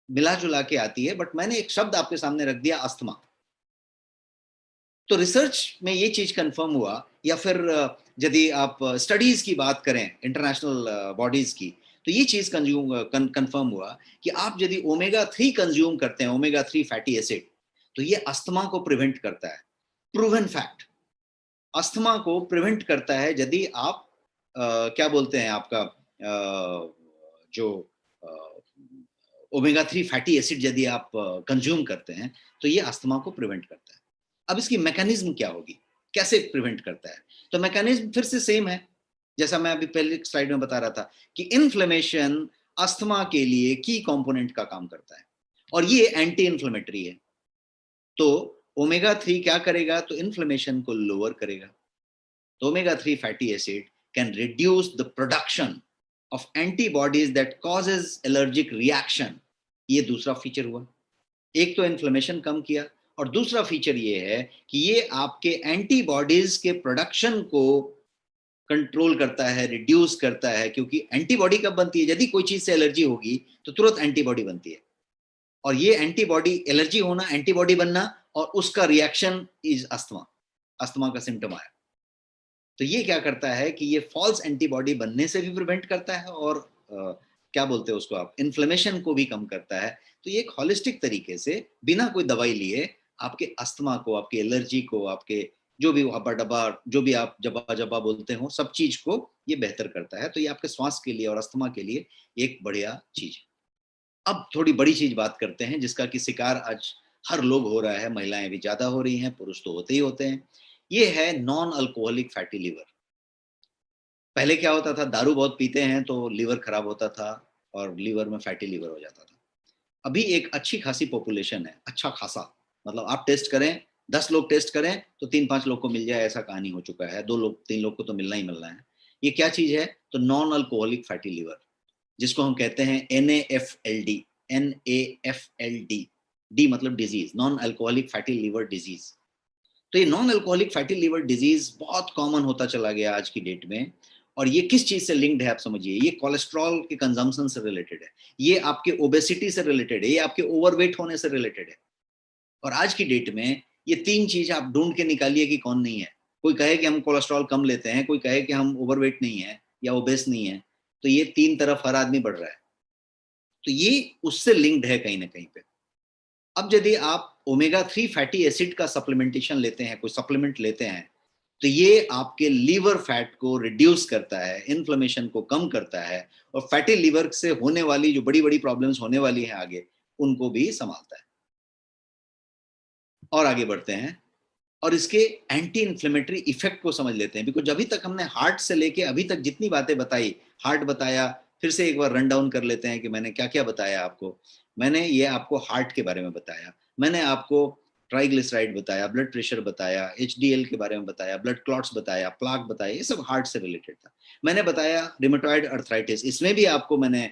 मिला जुला के आती है, बट मैंने एक शब्द आपके सामने रख दिया, अस्थमा। तो रिसर्च में ये चीज कंफर्म हुआ, या फिर यदि आप स्टडीज की बात करें इंटरनेशनल बॉडीज की, तो ये चीज कंफर्म हुआ कि आप यदि ओमेगा 3 कंज्यूम करते हैं, ओमेगा 3 फैटी एसिड, तो ये अस्थमा को प्रिवेंट करता है। प्रूवन फैक्ट, अस्थमा को प्रिवेंट करता है यदि आप क्या बोलते हैं आपका जो ओमेगा 3 फैटी एसिड यदि आप कंज्यूम करते हैं, तो ये अस्थमा को प्रिवेंट करता है। अब इसकी मैकेनिज्म क्या होगी, कैसे प्रिवेंट करता है। तो मैकेनिज्म फिर से सेम है, जैसा मैं अभी पहले स्लाइड में बता रहा था कि इन्फ्लेमेशन अस्थमा के लिए की कंपोनेंट का काम करता है, और ये एंटी इन्फ्लेमेटरी है। तो ओमेगा 3 क्या करेगा, तो इन्फ्लेमेशन को लोअर करेगा। तो omega 3 fatty acid can reduce the production of antibodies that causes allergic reaction. ये दूसरा फीचर हुआ। एक तो इन्फ्लेमेशन कम किया, और दूसरा फीचर ये है कि ये आपके एंटीबॉडीज के प्रोडक्शन को कंट्रोल करता है, रिड्यूस करता है। क्योंकि एंटीबॉडी कब बनती है, यदि कोई चीज से एलर्जी होगी तो तुरंत एंटीबॉडी बनती है, और ये एंटीबॉडी, एलर्जी होना, एंटीबॉडी बनना, और उसका रिएक्शन इज अस्थमा। अस्थमा का सिम्टम आया। तो ये क्या करता है कि ये फॉल्स एंटीबॉडी बनने से भी प्रिवेंट करता है, और क्या बोलते हैं उसको आप, इन्फ्लेमेशन को भी कम करता है। तो ये एक होलिस्टिक तरीके से बिना कोई दवाई लिए आपके अस्थमा को, आपकी एलर्जी को, आपके जो भी हब्बा डब्बा, जो भी आप जब्बा जब्बा बोलते हो, सब चीज को ये बेहतर करता है। तो ये आपके श्वास के लिए और अस्थमा के लिए एक बढ़िया चीज है। अब थोड़ी बड़ी चीज बात करते हैं, जिसका कि शिकार आज हर लोग हो रहा है, महिलाएं भी ज्यादा हो रही हैं, पुरुष तो होते ही होते हैं। ये है नॉन अल्कोहलिक फैटी लिवर। पहले क्या होता था, दारू बहुत पीते हैं तो लिवर खराब होता था, और लिवर में फैटी लिवर हो जाता था। अभी एक अच्छी खासी पॉपुलेशन है, अच्छा खासा, मतलब आप टेस्ट करें, 10 लोग टेस्ट करें तो 3-5 लोग को मिल जाए, ऐसा कहानी हो चुका है। 2 लोग 3 लोग को तो मिलना ही मिलना है। ये क्या चीज है, तो नॉन अल्कोहलिक फैटी लिवर, जिसको हम कहते हैं NAFLD। NAFLD, डी मतलब disease, non alcoholic fatty liver disease. तो ये non alcoholic fatty liver disease बहुत कॉमन होता चला गया आज की डेट में। और ये किस चीज से लिंक्ड है, आप समझिए, ये कोलेस्ट्रॉल के कंजम्पशन से रिलेटेड है, ये आपके ओबेसिटी से रिलेटेड है, ये आपके ओवरवेट होने से रिलेटेड है। और आज की डेट में ये 3 चीज आप ढूंढ के निकालिए कि कौन नहीं है। कोई कहे कि हम कोलेस्ट्रॉल कम लेते हैं, कोई कहे कि हम ओवरवेट नहीं है या ओबेस नहीं है। तो ये 3 तरफ हर आदमी बढ़ रहा है, तो ये उससे लिंक्ड है कहीं ना कहीं पे। अब यदि आप ओमेगा 3 फैटी एसिड का सप्लीमेंटेशन लेते हैं, कोई सप्लीमेंट लेते हैं, तो ये आपके लीवर फैट को रिड्यूस करता है, इन्फ्लेमेशन को कम करता है, और फैटी लीवर से होने वाली जो बड़ी बड़ी प्रॉब्लम्स होने वाली हैं आगे, उनको भी संभालता है। और आगे बढ़ते हैं और इसके एंटी इन्फ्लेमेटरी इफेक्ट को समझ लेते हैं। बिकॉज अभी तक हमने हार्ट से लेके अभी तक जितनी बातें बताई, हार्ट बताया, फिर से एक बार रन डाउन कर लेते हैं कि मैंने क्या क्या बताया आपको। मैंने ये आपको हार्ट के बारे में बताया, मैंने आपको ट्राइग्लिसराइड बताया, ब्लड प्रेशर बताया, एचडीएल के बारे में बताया, ब्लड क्लॉट्स बताया, प्लाक बताया, ये सब हार्ट से रिलेटेड था। मैंने बताया रिमेटॉइड अर्थराइटिस, इसमें भी आपको मैंने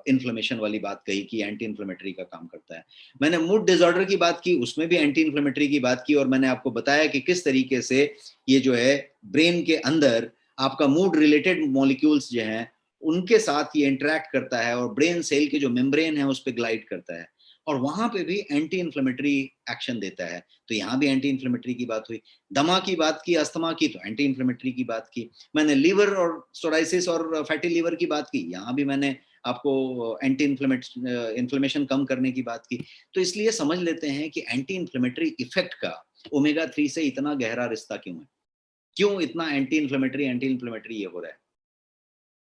इन्फ्लेमेशन वाली बात कही कि एंटी इन्फ्लेमेटरी का काम करता है। मैंने मूड डिसऑर्डर की बात की, उसमें भी एंटी इन्फ्लेमेटरी की बात की, और मैंने आपको बताया कि किस तरीके से ये जो है ब्रेन के अंदर आपका मूड रिलेटेड मॉलिक्यूल्स जो हैं उनके साथ ये इंटरेक्ट करता है और ब्रेन सेल के जो मेम्ब्रेन है उस पर ग्लाइड करता है, और वहां पे भी एंटी इन्फ्लेमेटरी एक्शन देता है। तो यहाँ भी एंटी इन्फ्लेमेटरी की बात हुई, दमा की बात की, अस्थमा की, तो एंटी इन्फ्लेमेटरी की बात की। मैंने लीवर और सोराइसिस और फैटी लीवर की बात की, यहाँ भी मैंने आपको एंटी इन्फ्लेमेशन कम करने की बात की। तो इसलिए समझ लेते हैं कि एंटी इन्फ्लेमेटरी इफेक्ट का ओमेगा 3 से इतना गहरा रिश्ता क्यों है, क्यों इतना एंटी इन्फ्लेमेटरी ये हो रहा है।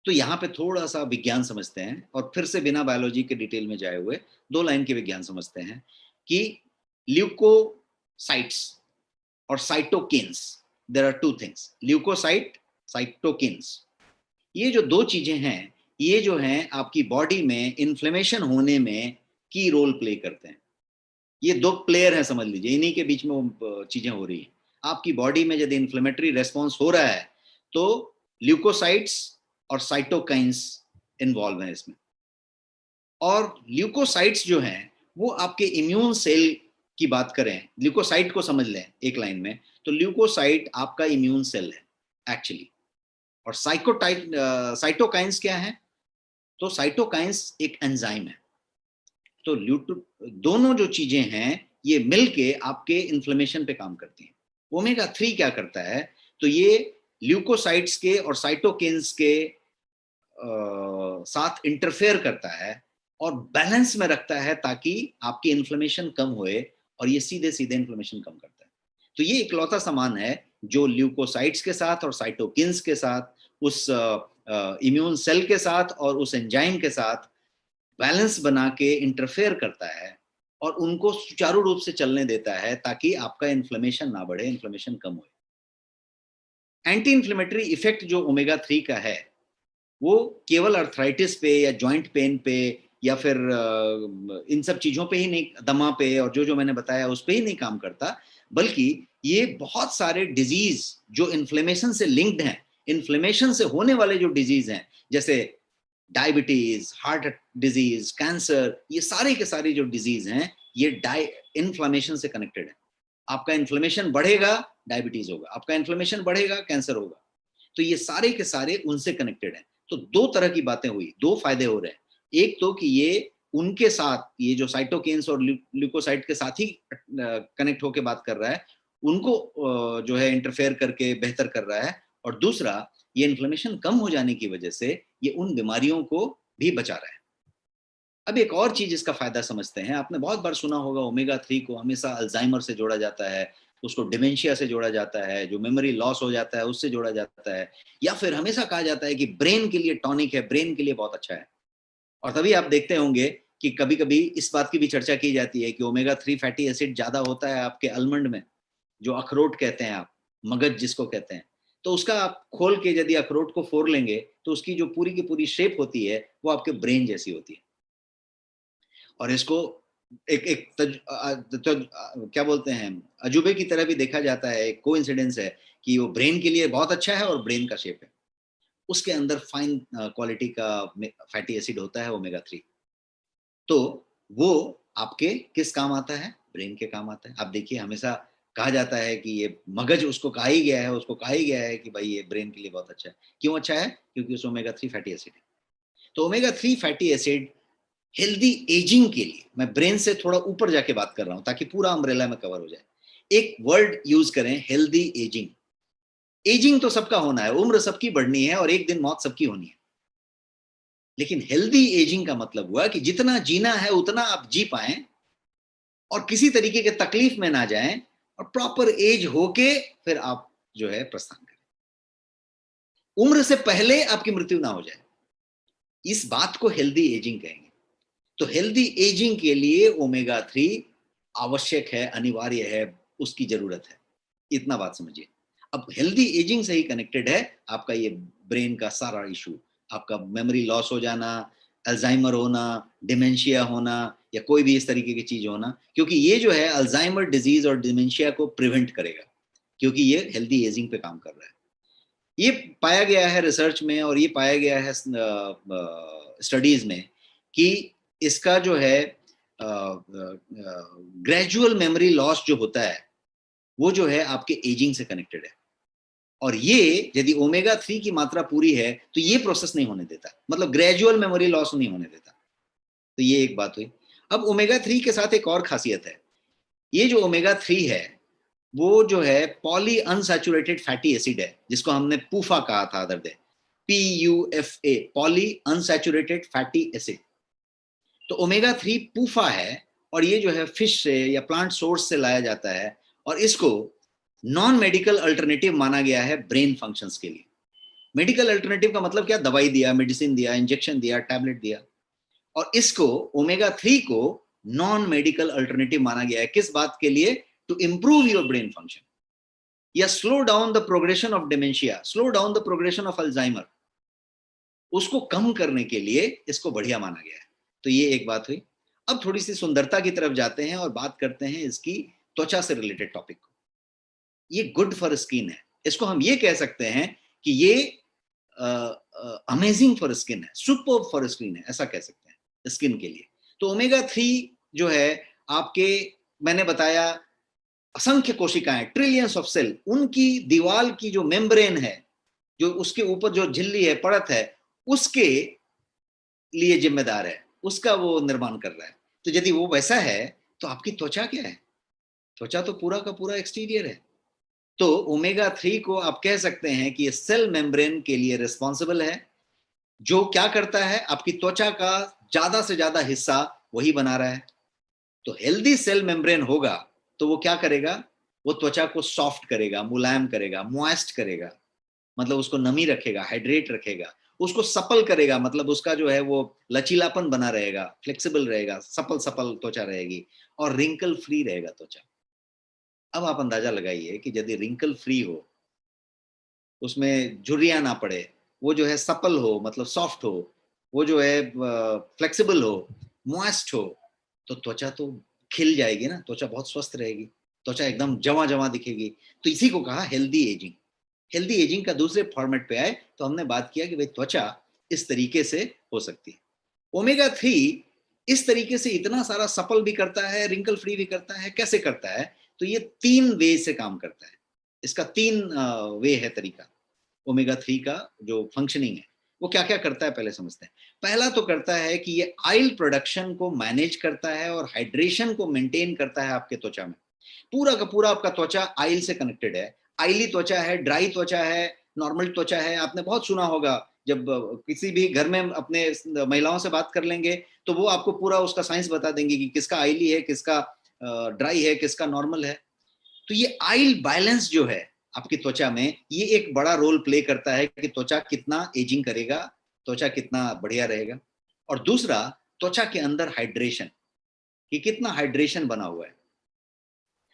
तो यहाँ पे थोड़ा सा विज्ञान समझते हैं, और फिर से बिना बायोलॉजी के डिटेल में जाए हुए 2 लाइन के विज्ञान समझते हैं कि ल्यूकोसाइट्स और cytokines, there are 2 things, leukocyte, cytokines, ये जो 2 चीजें हैं, ये जो हैं आपकी बॉडी में इन्फ्लेमेशन होने में की रोल प्ले करते हैं। ये 2 प्लेयर हैं समझ लीजिए, इन्हीं के बीच में चीजें हो रही हैं। आपकी बॉडी में यदि इन्फ्लेमेटरी रेस्पॉन्स हो रहा है तो ल्यूकोसाइट्स और साइटोकाइंस इन्वॉल्व हैं इसमें। और ल्यूकोसाइट्स जो हैं वो आपके इम्यून सेल की बात करें, ल्यूकोसाइट को समझ लें एक लाइन में, तो ल्यूकोसाइट आपका इम्यून सेल है एक्चुअली। और साइटोकाइंस क्या है, तो साइटोकाइंस एक एंजाइम है। तो दोनों जो चीजें हैं ये मिलके आपके इन्फ्लेमेशन पे काम करती हैं। ओमेगा 3 क्या करता है, तो ये ल्यूकोसाइट्स के और साइटोकिन्स के साथ इंटरफेयर करता है और बैलेंस में रखता है ताकि आपकी इन्फ्लेमेशन कम होए, और ये सीधे सीधे इन्फ्लेमेशन कम करता है। तो ये इकलौता सामान है जो ल्यूकोसाइट्स के साथ और साइटोकिन्स के साथ, उस इम्यून सेल के साथ और उस एंजाइम के साथ बैलेंस बना के इंटरफेयर करता है और उनको सुचारू रूप से चलने देता है ताकि आपका इन्फ्लेमेशन ना बढ़े, इन्फ्लेमेशन कम हो। एंटी इन्फ्लेमेटरी इफेक्ट जो ओमेगा 3 का है वो केवल अर्थराइटिस पे या जॉइंट पेन पे या फिर इन सब चीजों पे ही नहीं, दमा पे और जो जो मैंने बताया उस पे ही नहीं काम करता, बल्कि ये बहुत सारे डिजीज जो इन्फ्लेमेशन से लिंक्ड हैं, इन्फ्लेमेशन से होने वाले जो डिजीज हैं, जैसे डायबिटीज, हार्ट डिजीज, कैंसर, ये सारे के सारे जो डिजीज हैं ये इन्फ्लेमेशन से कनेक्टेड है। आपका इन्फ्लेमेशन बढ़ेगा डायबिटीज होगा, आपका इन्फ्लेमेशन बढ़ेगा कैंसर होगा। तो ये सारे के सारे उनसे कनेक्टेड हैं। तो 2 तरह की बातें हुई, 2 फायदे हो रहे हैं। एक तो कि ये उनके साथ, ये जो साइटोकिन्स और ल्यूकोसाइट के साथ ही कनेक्ट होकर बात कर रहा है, उनको जो है इंटरफेयर करके बेहतर कर रहा है। और दूसरा, ये इन्फ्लेमेशन कम हो जाने की वजह से ये उन बीमारियों को भी बचा रहा है। अब एक और चीज इसका फायदा समझते हैं। आपने बहुत बार सुना होगा ओमेगा 3 को हमेशा अल्जाइमर से जोड़ा जाता है, उसको डिमेंशिया से जोड़ा जाता है, जो मेमोरी लॉस हो जाता है उससे जोड़ा जाता है, या फिर हमेशा कहा जाता है कि ब्रेन के लिए टॉनिक है, ब्रेन के लिए बहुत अच्छा है। और तभी आप देखते होंगे कि कभी कभी इस बात की भी चर्चा की जाती है कि ओमेगा 3 फैटी एसिड ज्यादा होता है आपके आलमंड में, जो अखरोट कहते हैं आप, मगज जिसको कहते हैं। तो उसका आप खोल के यदि अखरोट को फोड़ लेंगे तो उसकी जो पूरी की पूरी शेप होती है वो आपके ब्रेन जैसी होती है। और इसको एक एक क्या बोलते हैं, अजूबे की तरह भी देखा जाता है, एक कोइंसिडेंस है कि वो ब्रेन के लिए बहुत अच्छा है और ब्रेन का शेप है। उसके अंदर फाइन क्वालिटी का फैटी एसिड होता है ओमेगा 3। तो वो आपके किस काम आता है, ब्रेन के काम आता है। आप देखिए हमेशा कहा जाता है कि ये मगज, उसको कहा ही गया है, उसको कहा ही गया है कि भाई ये ब्रेन के लिए बहुत अच्छा है। क्यों अच्छा है? क्योंकि उसमें ओमेगा 3 फैटी एसिड है। तो omega 3 fatty acid healthy ageing के लिए, मैं ब्रेन से थोड़ा ऊपर जाके बात कर रहा हूं ताकि पूरा अम्ब्रेला में कवर हो जाए। एक वर्ड यूज करें, हेल्दी एजिंग। एजिंग तो सबका होना है, उम्र सबकी बढ़नी है और एक दिन मौत सबकी होनी है। लेकिन हेल्दी एजिंग का मतलब हुआ कि जितना जीना है उतना आप जी पाएं और किसी तरीके के तकलीफ में ना जाएं, और प्रॉपर एज होके फिर आप जो है प्रस्थान करें, उम्र से पहले आपकी मृत्यु ना हो जाए। इस बात को हेल्दी एजिंग कहेंगे। तो हेल्दी एजिंग के लिए ओमेगा 3 आवश्यक है, अनिवार्य है, उसकी जरूरत है। इतना बात समझिए। अब हेल्दी एजिंग से ही कनेक्टेड है आपका ये ब्रेन का सारा इशू, आपका मेमोरी लॉस हो जाना, अल्जाइमर होना, डिमेंशिया होना, या कोई भी इस तरीके की चीज होना, क्योंकि ये जो है अल्जाइमर डिजीज और डिमेंशिया को प्रिवेंट करेगा, क्योंकि ये हेल्दी एजिंग पे काम कर रहा है। ये पाया गया है रिसर्च में, और ये पाया गया है स्टडीज में कि इसका जो है ग्रेजुअल मेमोरी लॉस जो होता है वो जो है आपके एजिंग से कनेक्टेड है। और ये यदि ओमेगा 3 की मात्रा पूरी है तो ये प्रोसेस नहीं होने देता, मतलब ग्रेजुअल मेमोरी लॉस नहीं होने देता। तो ये एक बात हुई। अब ओमेगा 3 के साथ एक और खासियत है, ये जो ओमेगा 3 है वो जो है पॉली अनसैचुरेटेड फैटी एसिड है, जिसको हमने पूफा कहा था other day, PUFA, poly unsaturated fatty acid. तो ओमेगा 3 पूफा है, और ये जो है फिश से या प्लांट सोर्स से लाया जाता है, और इसको नॉन मेडिकल अल्टरनेटिव माना गया है ब्रेन फंक्शंस के लिए। मेडिकल अल्टरनेटिव का मतलब क्या, दवाई दिया, मेडिसिन दिया, इंजेक्शन दिया, टैबलेट दिया, और इसको ओमेगा 3 को नॉन मेडिकल अल्टरनेटिव माना गया है। किस बात के लिए, to improve your brain function, या slow down the progression of dementia, slow down the progression of Alzheimer, उसको कम करने के लिए इसको बढ़िया माना गया है। तो ये एक बात हुई। अब थोड़ी सी सुंदरता की तरफ जाते हैं और बात करते हैं इसकी त्वचा से रिलेटेड टॉपिक को। ये गुड फॉर स्किन है, इसको हम ये कह सकते हैं कि ये अमेजिंग फॉर स्किन है, सुपर फॉर स्किन है, ऐसा कह सकते हैं स्किन के लिए। तो ओमेगा 3 जो है आपके, मैंने बताया असंख्य कोशिकाएं, ट्रिलियंस ऑफ सेल, उनकी दीवार की जो मेम्ब्रेन है, जो उसके ऊपर जो झिल्ली है, परत है, उसके लिए जिम्मेदार है, उसका वो निर्माण कर रहा है। तो यदि वो वैसा है तो आपकी त्वचा क्या है, त्वचा तो पूरा का पूरा एक्सटीरियर है। तो ओमेगा 3 को आप कह सकते हैं कि ये सेल मेम्ब्रेन के लिए रिस्पॉन्सिबल है, जो क्या करता है, आपकी त्वचा का ज्यादा से ज्यादा हिस्सा वही बना रहा है। तो हेल्दी सेल मेम्ब्रेन होगा तो वो क्या करेगा, वो त्वचा को सॉफ्ट करेगा, मुलायम करेगा, मॉइस्ट करेगा, मतलब उसको नमी रखेगा, हाइड्रेट रखेगा, उसको सपल करेगा, मतलब उसका जो है वो लचीलापन बना रहेगा, फ्लेक्सिबल रहेगा, सपल सपल त्वचा रहेगी, और रिंकल फ्री रहेगा त्वचा। अब आप अंदाजा लगाइए कि यदि रिंकल फ्री हो, उसमें झुर्रियां ना पड़े, वो जो है सपल हो, मतलब सॉफ्ट हो, वो जो है फ्लेक्सिबल हो, मॉइस्ट हो, तो त्वचा तो खिल जाएगी ना, त्वचा बहुत स्वस्थ रहेगी, त्वचा एकदम जवा जवा दिखेगी। तो इसी को कहा हेल्दी एजिंग। हेल्दी एजिंग का दूसरे फॉर्मेट पे आए तो हमने बात किया कि भाई त्वचा इस तरीके से हो सकती है। ओमेगा 3 इस तरीके से इतना सारा सपल भी करता है, रिंकल फ्री भी करता है। कैसे करता है, तो ये 3 वे से काम करता है, इसका 3 वे है तरीका। ओमेगा 3 का जो फंक्शनिंग है वो क्या क्या करता है, पहले समझते हैं। पहला तो करता है कि ये ऑयल प्रोडक्शन को मैनेज करता है और हाइड्रेशन को मेंटेन करता है आपके त्वचा में। पूरा का पूरा आपका त्वचा ऑयल से कनेक्टेड है, ऑयली त्वचा है, ड्राई त्वचा है, नॉर्मल त्वचा है। आपने बहुत सुना होगा, जब किसी भी घर में अपने महिलाओं से बात कर लेंगे तो वो आपको पूरा उसका साइंस बता देंगे कि किसका ऑयली है, किसका ड्राई है, किसका नॉर्मल है। तो ये ऑयल बैलेंस जो है आपकी त्वचा में, ये एक बड़ा रोल प्ले करता है कि त्वचा कितना एजिंग करेगा, त्वचा कितना बढ़िया रहेगा। और दूसरा, त्वचा के अंदर हाइड्रेशन, कि कितना हाइड्रेशन बना हुआ है,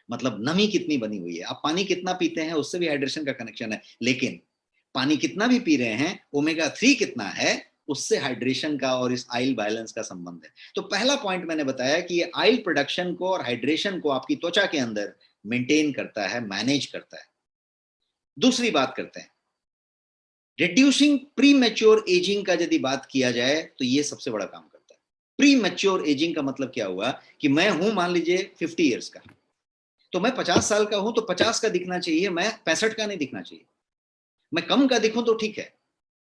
मतलब नमी कितनी बनी हुई है। आप पानी कितना पीते हैं उससे भी हाइड्रेशन का कनेक्शन है, लेकिन पानी कितना भी पी रहे हैं, ओमेगा 3 कितना है, उससे हाइड्रेशन का और इस आइल बैलेंस का संबंध है। तो पहला पॉइंट मैंने बताया कि ये आइल प्रोडक्शन को और हाइड्रेशन को आपकी त्वचा के अंदर मेंटेन करता है, मैनेज करता है। दूसरी बात करते हैं, रिड्यूसिंग प्री मैच्योर एजिंग का यदि बात किया जाए तो ये सबसे बड़ा काम करता है। प्री मैच्योर एजिंग का मतलब क्या हुआ, कि मैं हूं मान लीजिए 50 ईयर्स का, तो मैं 50 साल का हूं तो 50 का दिखना चाहिए, मैं 65 का नहीं दिखना चाहिए। मैं कम का दिखूं तो ठीक है,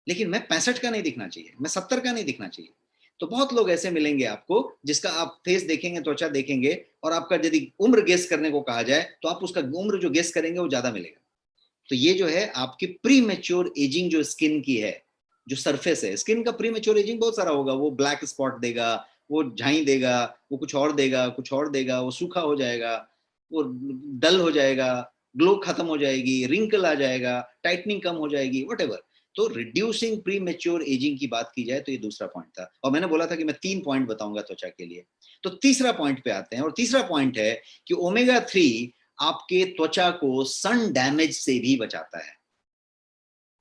लेकिन मैं 65 का नहीं दिखना चाहिए, मैं 70 का नहीं दिखना चाहिए। तो बहुत लोग ऐसे मिलेंगे आपको जिसका आप फेस देखेंगे, त्वचा देखेंगे, और आपका यदि उम्र गेस करने को कहा जाए तो आप उसका उम्र जो गेस करेंगे वो ज्यादा मिलेगा। तो ये जो है आपकी प्री मैच्योर एजिंग जो स्किन की है, जो सरफेस है स्किन का, प्री मैच्योर एजिंग बहुत सारा होगा। वो ब्लैक स्पॉट देगा, वो झाई देगा, वो कुछ और देगा, कुछ और देगा, वो सूखा हो जाएगा, वो डल हो जाएगा, ग्लो खत्म हो जाएगी, रिंकल आ जाएगा, टाइटनिंग कम हो जाएगी, वट। तो रिड्यूसिंग प्री मैच्योर एजिंग की बात की जाए तो ये दूसरा पॉइंट था, और मैंने बोला था कि मैं 3 पॉइंट बताऊंगा त्वचा के लिए। तो तीसरा पॉइंट पे आते हैं, और तीसरा पॉइंट है कि ओमेगा 3 आपके त्वचा को सन डैमेज से भी बचाता है।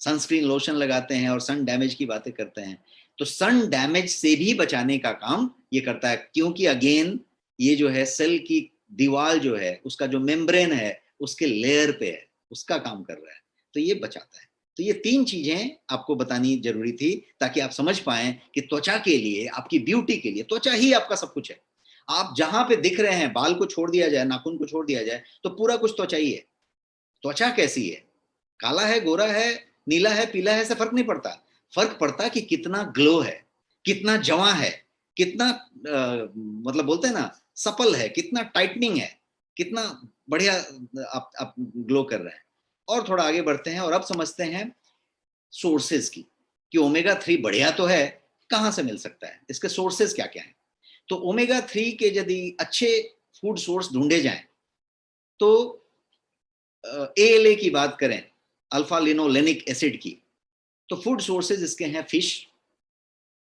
सनस्क्रीन लोशन लगाते हैं और सन डैमेज की बातें करते हैं। तो सन डैमेज से भी बचाने का काम ये करता है, क्योंकि अगेन ये जो है सेल की दीवार जो है, उसका जो मेम्ब्रेन है उसके लेयर पे है, उसका काम कर रहा है, तो ये बचाता है। तो ये 3 चीजें आपको बतानी जरूरी थी ताकि आप समझ पाएं कि त्वचा के लिए, आपकी ब्यूटी के लिए त्वचा ही आपका सब कुछ है। आप जहां पे दिख रहे हैं, बाल को छोड़ दिया जाए, नाखून को छोड़ दिया जाए, तो पूरा कुछ त्वचा ही है। त्वचा कैसी है, काला है, गोरा है, नीला है, पीला है, ऐसा फर्क नहीं पड़ता। फर्क पड़ता है कि कितना ग्लो है, कितना जवां है, कितना मतलब बोलते हैं ना सपल है, कितना टाइटनिंग है, कितना बढ़िया आप ग्लो कर रहे हैं। और थोड़ा आगे बढ़ते हैं और अब समझते हैं सोर्सेज की, कि ओमेगा 3 बढ़िया तो है, कहां से मिल सकता है, इसके सोर्सेज क्या क्या है। तो ओमेगा 3 के यदि अच्छे फूड सोर्स ढूंढे जाएं तो ALA की बात करें, अल्फा लिनोलेनिक एसिड की, तो फूड सोर्सेज इसके हैं फिश।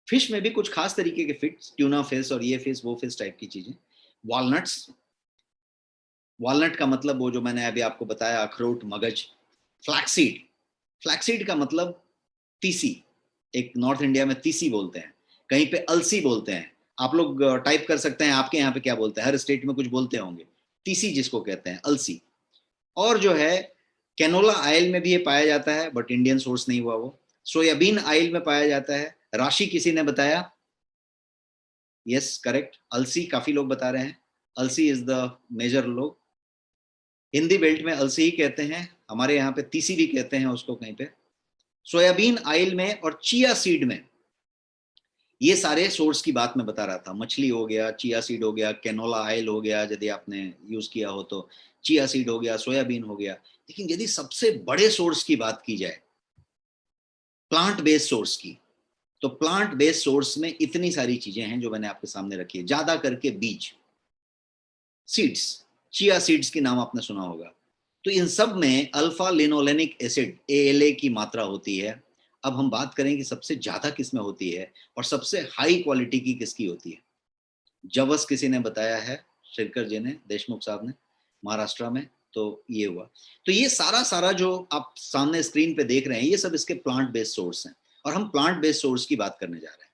फिश में भी कुछ खास तरीके के फिश, ट्यूना फिश और ये फिश वो फिश टाइप की चीजें। वॉलनट्स, वॉलनट का मतलब वो जो मैंने अभी आपको बताया, अखरोट, मगज। फ्लैक्सीड, फ्लैक्सीड का मतलब तीसी, एक नॉर्थ इंडिया में तीसी बोलते हैं, कहीं पे अलसी बोलते हैं। आप लोग टाइप कर सकते हैं आपके यहाँ पे क्या बोलते हैं, हर स्टेट में कुछ बोलते होंगे। तीसी जिसको कहते हैं, अलसी। और जो है कैनोला ऑयल में भी ये पाया जाता है, बट इंडियन सोर्स नहीं हुआ वो। सोयाबीन ऑयल में पाया जाता है। राशि किसी ने बताया, यस करेक्ट, अलसी काफी लोग बता रहे हैं, अलसी इज द मेजर लोग। हिंदी बेल्ट में अलसी ही कहते हैं, हमारे यहाँ पे तीसी भी कहते हैं उसको कहीं पे। सोयाबीन ऑयल में और चिया सीड में, ये सारे सोर्स की बात मैं बता रहा था। मछली हो गया, चिया सीड हो गया, कैनोला ऑयल हो गया यदि आपने यूज किया हो तो, चिया सीड हो गया, सोयाबीन हो गया। लेकिन यदि सबसे बड़े सोर्स की बात की जाए, प्लांट बेस्ड सोर्स की, तो प्लांट बेस्ड सोर्स में इतनी सारी चीजें हैं जो मैंने आपके सामने रखी है। ज्यादा करके बीज, सीड्स, चिया सीड्स की नाम आपने सुना होगा। तो इन सब में अल्फा लिनोलेनिक एसिड ALA की मात्रा होती है। अब हम बात करें कि सबसे ज्यादा किसमें होती है और सबसे हाई क्वालिटी की किसकी होती है। जवस किसी ने बताया है, शिरकर जी ने, देशमुख साहब ने, महाराष्ट्र में। तो ये हुआ। तो ये सारा सारा जो आप सामने स्क्रीन पे देख रहे हैं, ये सब इसके प्लांट बेस्ड सोर्स हैं, और हम प्लांट बेस्ड सोर्स की बात करने जा रहे हैं।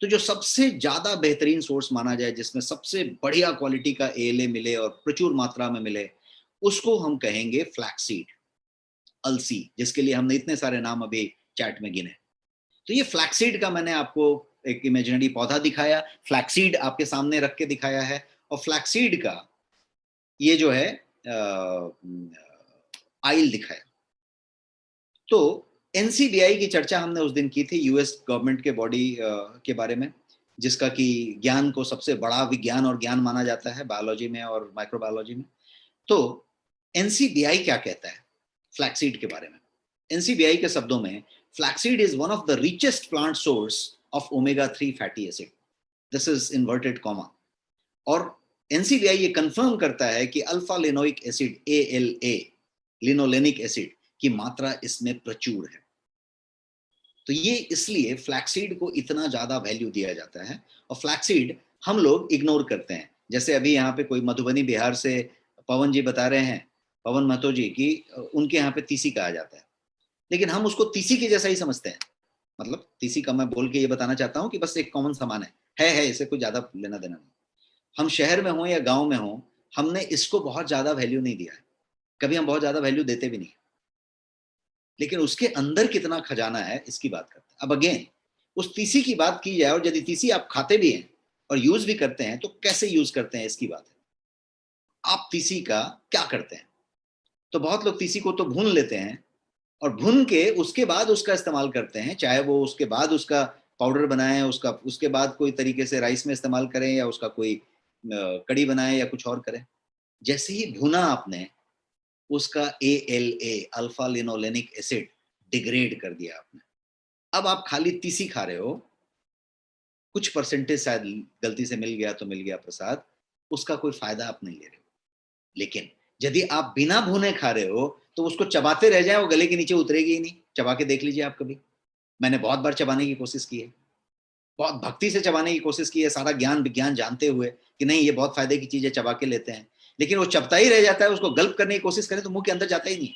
तो जो सबसे ज्यादा बेहतरीन सोर्स माना जाए, जिसमें सबसे बढ़िया क्वालिटी का ALA मिले और प्रचुर मात्रा में मिले, उसको हम कहेंगे फ्लैक्सीड, अलसी, जिसके लिए हमने इतने सारे नाम अभी चैट में गिने। तो ये फ्लैक्सीड का मैंने आपको एक इमेजिनरी पौधा दिखाया, फ्लैक्सीड आपके सामने रख के दिखाया है, और फ्लैक्सीड का ये जो है आइल दिखाया। तो NCBI की चर्चा हमने उस दिन की थी, US गवर्नमेंट के बॉडी के बारे में, जिसका कि ज्ञान को सबसे बड़ा विज्ञान और ज्ञान माना जाता है बायोलॉजी में और माइक्रोबायोलॉजी में। तो NCBI क्या कहता है फ्लैक्सीड के बारे में? NCBI के शब्दों में, flaxseed is one of the richest plant source of omega 3 fatty acid. This is inverted comma. और NCBI ये कंफर्म करता है कि alpha linoleic acid ALA, linolenic acid की मात्रा इसमें प्रचुर है। तो ये इसलिए फ्लैक्सीड को इतना ज्यादा वैल्यू दिया जाता है। और फ्लैक्सीड हम लोग इग्नोर करते हैं। जैसे अभी यहाँ पे कोई मधुबनी बिहार से पवन जी बता रहे हैं, पवन महतो जी, की उनके यहाँ पे तीसी कहा जाता है, लेकिन हम उसको तीसी के जैसा ही समझते हैं। मतलब तीसी का मैं बोल के ये बताना चाहता हूँ कि बस एक कॉमन सामान है, इसे कोई ज्यादा लेना देना नहीं। हम शहर में हो या गांव में हो, हमने इसको बहुत ज्यादा वैल्यू नहीं दिया है, कभी हम बहुत ज्यादा वैल्यू देते भी नहीं, लेकिन उसके अंदर कितना खजाना है इसकी बात करते हैं। अब अगेन उस तीसी की बात की जाए, और यदि तीसी आप खाते भी हैं और यूज भी करते हैं, तो कैसे यूज करते हैं इसकी बात है। आप तीसी का क्या करते हैं? तो बहुत लोग तीसी को तो भून लेते हैं, और भून के उसके बाद उसका इस्तेमाल करते हैं, चाहे वो उसके बाद उसका पाउडर बनाएं, उसका उसके बाद कोई तरीके से राइस में इस्तेमाल करें, या उसका कोई कड़ी बनाएं या कुछ और करें। जैसे ही भुना आपने, उसका ALA, alpha linolenic acid, degrade कर दिया आपने। अब आप खाली तीसी खा रहे हो, कुछ परसेंटेज शायद गलती से मिल गया तो मिल गया प्रसाद, उसका कोई फायदा आप नहीं ले रहे हो। लेकिन यदि आप बिना भुने खा रहे हो, तो उसको चबाते रह जाए, वो गले के नीचे उतरेगी ही नहीं। चबा के देख लीजिए आप कभी, मैंने बहुत बार चबाने की कोशिश की है, बहुत भक्ति से चबाने की कोशिश की है, सारा ज्ञान विज्ञान जानते हुए कि नहीं ये बहुत फायदे की चीज है, चबा के लेते हैं, लेकिन वो चबता ही रह जाता है। उसको गल्प करने की कोशिश करें तो मुंह के अंदर जाता ही नहीं।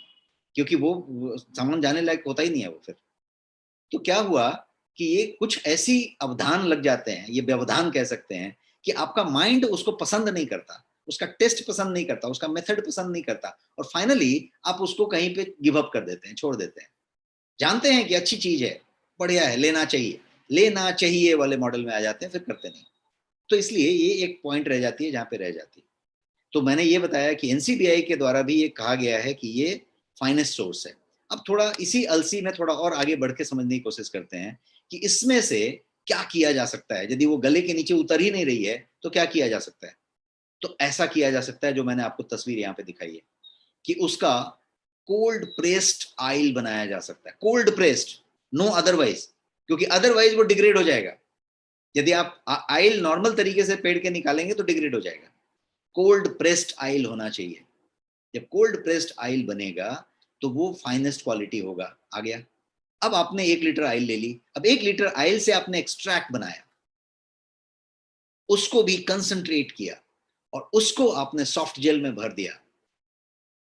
क्योंकि वो सामान जाने लायक होता ही नहीं है वो फिर। तो क्या हुआ कि ये कुछ ऐसी अवधान लग जाते हैं, ये व्यवधान कह सकते हैं, कि आपका माइंड उसको पसंद नहीं करता, उसका टेस्ट पसंद नहीं करता, उसका मेथड पसंद नहीं करता, और फाइनली आप उसको कहीं पे गिव अप कर देते हैं, छोड़ देते हैं। जानते हैं कि अच्छी चीज है, बढ़िया है, लेना चाहिए वाले मॉडल में आ जाते हैं, फिर करते नहीं। तो इसलिए ये एक पॉइंट रह जाती है जहां पे रह जाती है। तो मैंने ये बताया कि एनसीबीआई के द्वारा भी ये कहा गया है कि ये फाइनेस्ट सोर्स है। अब थोड़ा इसी अलसी में थोड़ा और आगे बढ़ के समझने की कोशिश करते हैं कि इसमें से क्या किया जा सकता है। यदि वो गले के नीचे उतर ही नहीं रही है तो क्या किया जा सकता है। तो ऐसा किया जा सकता है जो मैंने आपको तस्वीर यहाँ पे दिखाई है कि उसका कोल्ड प्रेस्ड आइल बनाया जा सकता है। कोल्ड प्रेस्ड, नो अदरवाइज, क्योंकि अदरवाइज वो डिग्रेड हो जाएगा। यदि आप आइल नॉर्मल तरीके से पेड़ के निकालेंगे तो डिग्रेड हो जाएगा। कोल्ड प्रेस्ड आइल होना चाहिए। जब कोल्ड प्रेस्ड आइल बनेगा तो वो फाइनेस्ट क्वालिटी होगा। आ गया। अब आपने 1 लीटर आइल ले ली। अब 1 लीटर आइल से आपने एक्सट्रैक्ट बनाया, उसको भी कंसंट्रेट किया और उसको आपने सॉफ्ट जेल में भर दिया।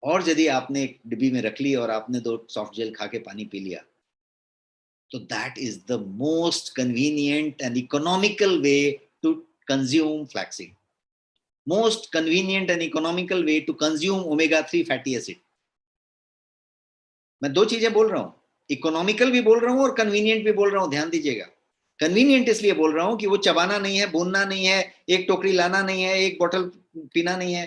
और यदि आपने एक डिब्बी में रख ली और आपने 2 सॉफ्ट जेल खा के पानी पी लिया, तो that is the most convenient and economical way to consume flaxseed. Most convenient and economical way to consume omega 3 fatty acid. मैं 2 चीजें बोल रहा हूं, इकोनॉमिकल भी बोल रहा हूं और कन्वीनियंट भी बोल रहा हूं, ध्यान दीजिएगा। कन्वीनियंट इसलिए बोल रहा हूं कि वो चबाना नहीं है, भूनना नहीं है, एक टोकरी लाना नहीं है, एक बोतल पीना नहीं है,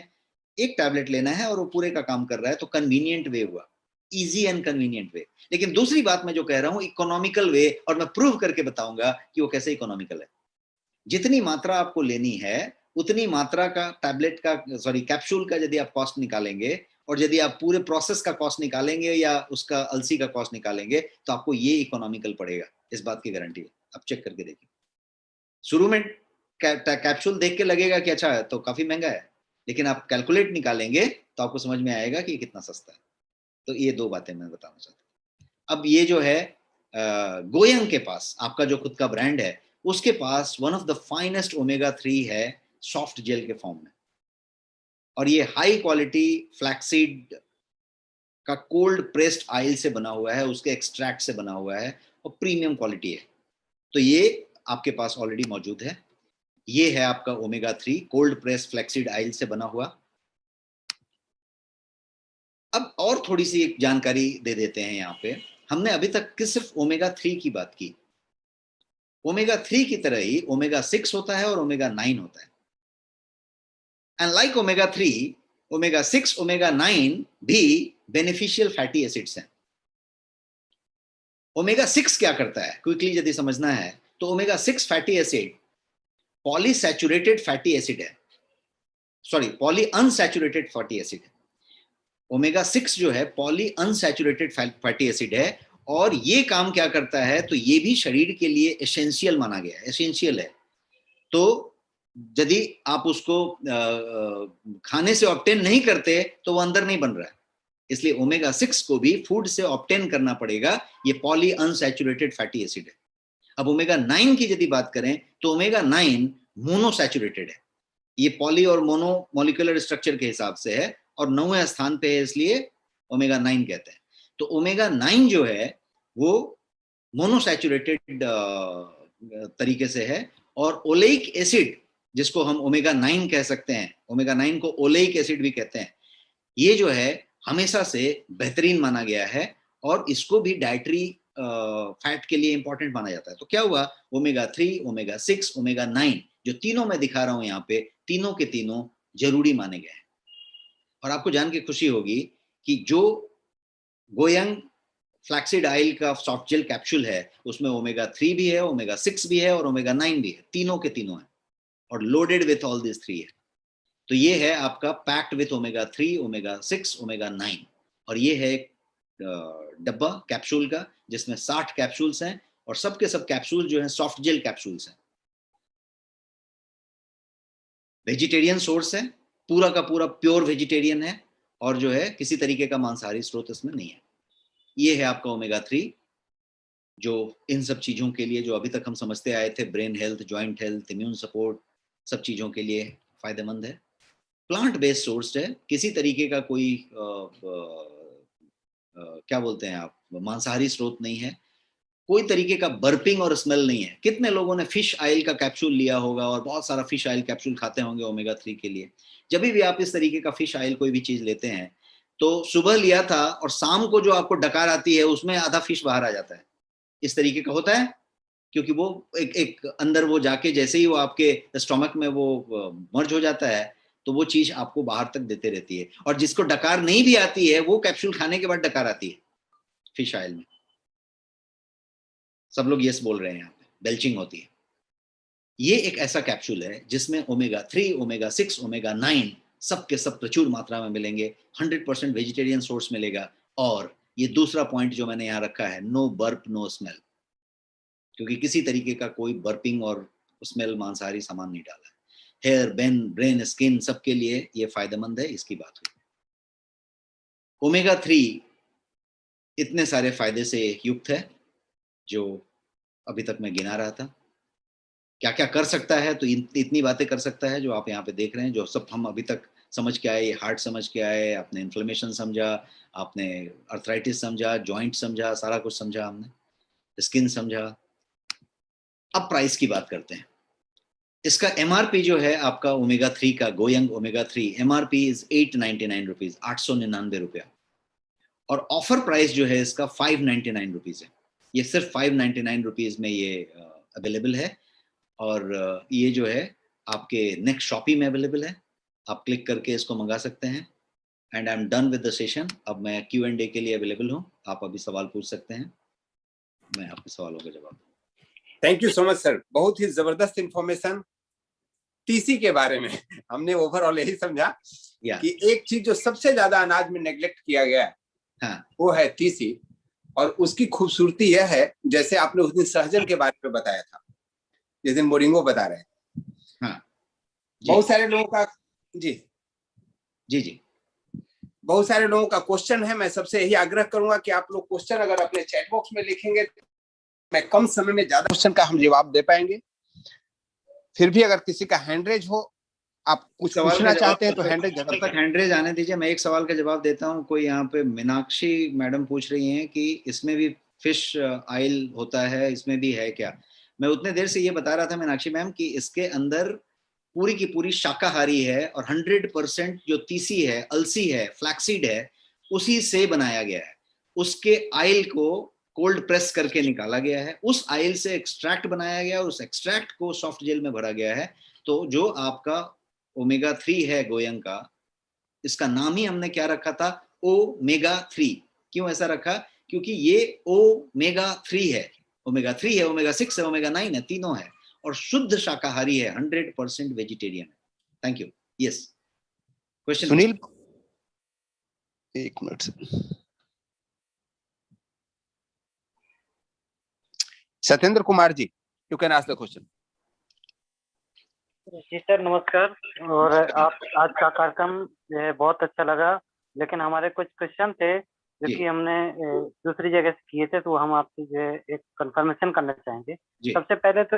एक टैबलेट लेना है और वो पूरे का काम कर रहा है। तो कन्वीनियंट वे हुआ, इजी एंड कन्वीनियंट वे। लेकिन दूसरी बात मैं जो कह रहा हूं इकोनॉमिकल वे, और मैं प्रूव करके बताऊंगा कि वो कैसे इकोनॉमिकल है। जितनी मात्रा आपको लेनी है उतनी मात्रा का टैबलेट का, सॉरी कैप्सूल का यदि आप कॉस्ट निकालेंगे, और यदि आप पूरे प्रोसेस का कॉस्ट निकालेंगे या उसका अलसी का कॉस्ट निकालेंगे, तो आपको ये इकोनॉमिकल पड़ेगा। इस बात की गारंटी है, आप चेक करके देखिए। शुरू में कैप्सूल देख के लगेगा कि अच्छा है तो काफी महंगा है, लेकिन आप कैलकुलेट निकालेंगे तो आपको समझ में आएगा कि कितना सस्ता है। तो ये 2 बातें मैं बताना चाहता हूँ। अब ये जो है गोयंग के पास, आपका जो खुद का ब्रांड है, उसके पास one of the finest omega 3 है सॉफ्ट जेल के फॉर्म में। और ये हाई क्वालिटी फ्लैक्सीड का कोल्ड प्रेस्ड ऑयल से बना हुआ है, उसके एक्सट्रैक्ट से बना हुआ है, और प्रीमियम क्वालिटी है। तो ये आपके पास ऑलरेडी मौजूद है। ये है आपका omega 3 cold pressed flaxseed oil से बना हुआ। अब और थोड़ी सी एक जानकारी दे देते हैं यहाँ पे। हमने अभी तक सिर्फ ओमेगा 3 की बात की। ओमेगा 3 की तरह ही ओमेगा 6 होता है और ओमेगा 9 होता है। And like omega 3, omega 6, omega 9 भी बेनिफिशियल फैटी एसिड्स हैं। ओमेगा 6 क्या करता है, क्विकली यदि समझना है, तो omega 6 fatty acid polysaturated fatty acid है, sorry poly unsaturated fatty acid है। ओमेगा 6 जो है पॉली अनसैचुरेटेड फैटी एसिड है। और ये काम क्या करता है, तो ये भी शरीर के लिए एसेंशियल माना गया है, एसेंशियल है। तो यदि आप उसको खाने से ऑब्टेन नहीं करते तो वो अंदर नहीं बन रहा है। इसलिए ओमेगा 6 को भी फूड से ऑब्टेन करना पड़ेगा। ये पॉली अनसैचुरेटेड फैटी एसिड है। अब ओमेगा 9 की यदि बात करें तो ओमेगा 9 मोनोसैचुरेटेड है। ये पॉली और मोनो मॉलिक्यूलर स्ट्रक्चर के हिसाब से है और 9वें स्थान पे है, इसलिए ओमेगा 9 कहते हैं। तो ओमेगा 9 जो है वो मोनोसैचुरेटेड तरीके से है। और ओलेइक एसिड, जिसको हम ओमेगा 9 कह सकते हैं, ओमेगा 9 को ओलेइक एसिड भी कहते हैं, ये जो है हमेशा से बेहतरीन माना गया है और इसको भी डाइटरी फैट के लिए इंपॉर्टेंट माना जाता है। तो क्या हुआ, ओमेगा 3, ओमेगा 6, ओमेगा 9 जो तीनों मैं दिखा रहा हूं यहाँ पे, तीनों के तीनों जरूरी माने गए हैं। और आपको जान के खुशी होगी कि जो गोयंग फ्लैक्सीड ऑयल का सॉफ्ट जेल कैप्सूल है उसमें ओमेगा 3 भी है, ओमेगा 6 भी है और ओमेगा 9 भी है, तीनों के तीनों है और लोडेड विथ ऑल दिस 3 है। तो ये है आपका packed with omega 3, omega 6, omega 9। और ये है एक डब्बा कैप्सूल का जिसमें 60 कैप्सूल्स हैं और सबके सब कैप्सूल जो हैं सॉफ्ट जेल कैप्सूल्स हैं। वेजिटेरियन सोर्स है, पूरा का पूरा प्योर वेजिटेरियन है और जो है किसी तरीके का मांसाहारी स्रोत इसमें नहीं है। ये है आपका ओमेगा 3 जो इन सब चीज़ों के लिए जो अभी तक हम समझते आए थे, brain health, joint health, immune support, सब चीज़ों के लिए फायदेमंद है। प्लांट बेस्ड सोर्स है, किसी तरीके का कोई क्या बोलते हैं आप, मांसाहारी स्रोत नहीं है, कोई तरीके का बर्पिंग और स्मेल नहीं है। कितने लोगों ने फिश ऑयल का कैप्सूल लिया होगा और बहुत सारा फिश ऑयल कैप्सूल खाते होंगे ओमेगा 3 के लिए। जब भी आप इस तरीके का फिश ऑयल कोई भी चीज लेते हैं, तो सुबह लिया था और शाम को जो आपको डकार आती है उसमें आधा फिश बाहर आ जाता है, इस तरीके का होता है। क्योंकि वो एक अंदर वो जाके जैसे ही वो आपके स्टोमक में वो मर्ज हो जाता है, तो वो चीज आपको बाहर तक देते रहती है। और जिसको डकार नहीं भी आती है, वो कैप्सूल खाने के बाद डकार आती है फिश ऑयल में। सब लोग यस बोल रहे हैं, यहाँ पे बेल्चिंग होती है। ये एक ऐसा कैप्सूल है जिसमें ओमेगा 3, ओमेगा 6, ओमेगा 9 सब के सब प्रचुर मात्रा में मिलेंगे। 100% वेजिटेरियन सोर्स मिलेगा। और ये दूसरा पॉइंट जो मैंने यहाँ रखा है, नो बर्प नो स्मेल, क्योंकि किसी तरीके का कोई बर्पिंग और स्मेल मांसाहारी सामान नहीं डाला है। हेयर, ब्रेन, स्किन सबके लिए ये फायदेमंद है, इसकी बात हुई। ओमेगा 3 इतने सारे फायदे से युक्त है जो अभी तक मैं गिना रहा था। क्या क्या कर सकता है, तो इतनी बातें कर सकता है जो आप यहाँ पे देख रहे हैं, जो सब हम अभी तक समझ के आए। हार्ट समझ के आए, आपने इन्फ्लेमेशन समझा, आपने अर्थराइटिस समझा, जॉइंट समझा, सारा कुछ समझा हमने, स्किन समझा। अब प्राइस की बात करते हैं। इसका एमआरपी जो है आपका ओमेगा 3 का, going omega 3 MRP is 899 rupees, 899 रुपया। और ऑफर प्राइस जो है इसका 599 रुपीज है। ये सिर्फ 599 रुपीज में ये अवेलेबल है। और ये जो है आपके नेक्स्ट शॉपी में अवेलेबल है। आप क्लिक करके इसको मंगा सकते हैं। And I am done with the session. अब मैं Q&A के लिए अवेलेबल हूँ, आप अभी सवाल पूछ सकते हैं, मैं आपके सवालों का जवाब दूँ। Thank you so much sir, बहुत ही जबरदस्त इंफॉर्मेशन टीसी के बारे में। हमने ओवरऑल यही समझा कि एक चीज जो सबसे ज्यादा अनाज में नेग्लेक्ट किया गया है, हाँ, वो है तीसी। और उसकी खूबसूरती यह है, जैसे आपने उस दिन सहजन के बारे में बताया था, जिस दिन मोरिंगो बता रहे हैं। हाँ, बहुत सारे लोगों का जी जी जी बहुत सारे लोगों का क्वेश्चन है। मैं सबसे यही आग्रह करूंगा कि आप लोग क्वेश्चन अगर अपने चैट बॉक्स में लिखेंगे, मैं कम समय में ज्यादा क्वेश्चन का हम जवाब दे पाएंगे। फिर भी अगर किसी का हैंड रेज हो, आप कुछ पूछना चाहते हैं, तो हैंड रेज तब तक हैंड रेज आने दीजिए। मैं एक सवाल का जवाब देता हूँ। कोई यहाँ पे मीनाक्षी मैडम पूछ रही हैं कि इसमें भी फिश ऑयल होता है, इसमें भी है क्या? मैं उतने देर से ये बता रहा था मीनाक्षी मैम कि इसके अंदर पूरी की पूरी शाकाहारी है और 100% जो तीसी है, अलसी है, फ्लैक्सीड है, उसी से बनाया गया है। उसके ऑयल को कोल्ड प्रेस करके निकाला गया है, उस ऑयल से एक्सट्रैक्ट बनाया गया और उस एक्सट्रैक्ट को सॉफ्ट जेल में भरा गया है। तो जो आपका ओमेगा 3 है गोयंग का, इसका नाम ही हमने क्या रखा था, ओमेगा 3। क्यों ऐसा रखा? क्योंकि ये ओमेगा 3 है, ओमेगा 3 है, ओमेगा 6 है, ओमेगा 9 है, तीनों है। और शुद्ध शाकाहारी है, 100% वेजिटेरियन है। Thank you. Yes, question Sunil, एक minute. Satyendra Kumar ji, you can ask the question. जी सर, नमस्कार। और आप आज का कार्यक्रम जो है बहुत अच्छा लगा, लेकिन हमारे कुछ क्वेश्चन थे जो कि हमने दूसरी जगह से किए थे, तो हम आपसे जो है एक कंफर्मेशन करना चाहेंगे। सबसे पहले तो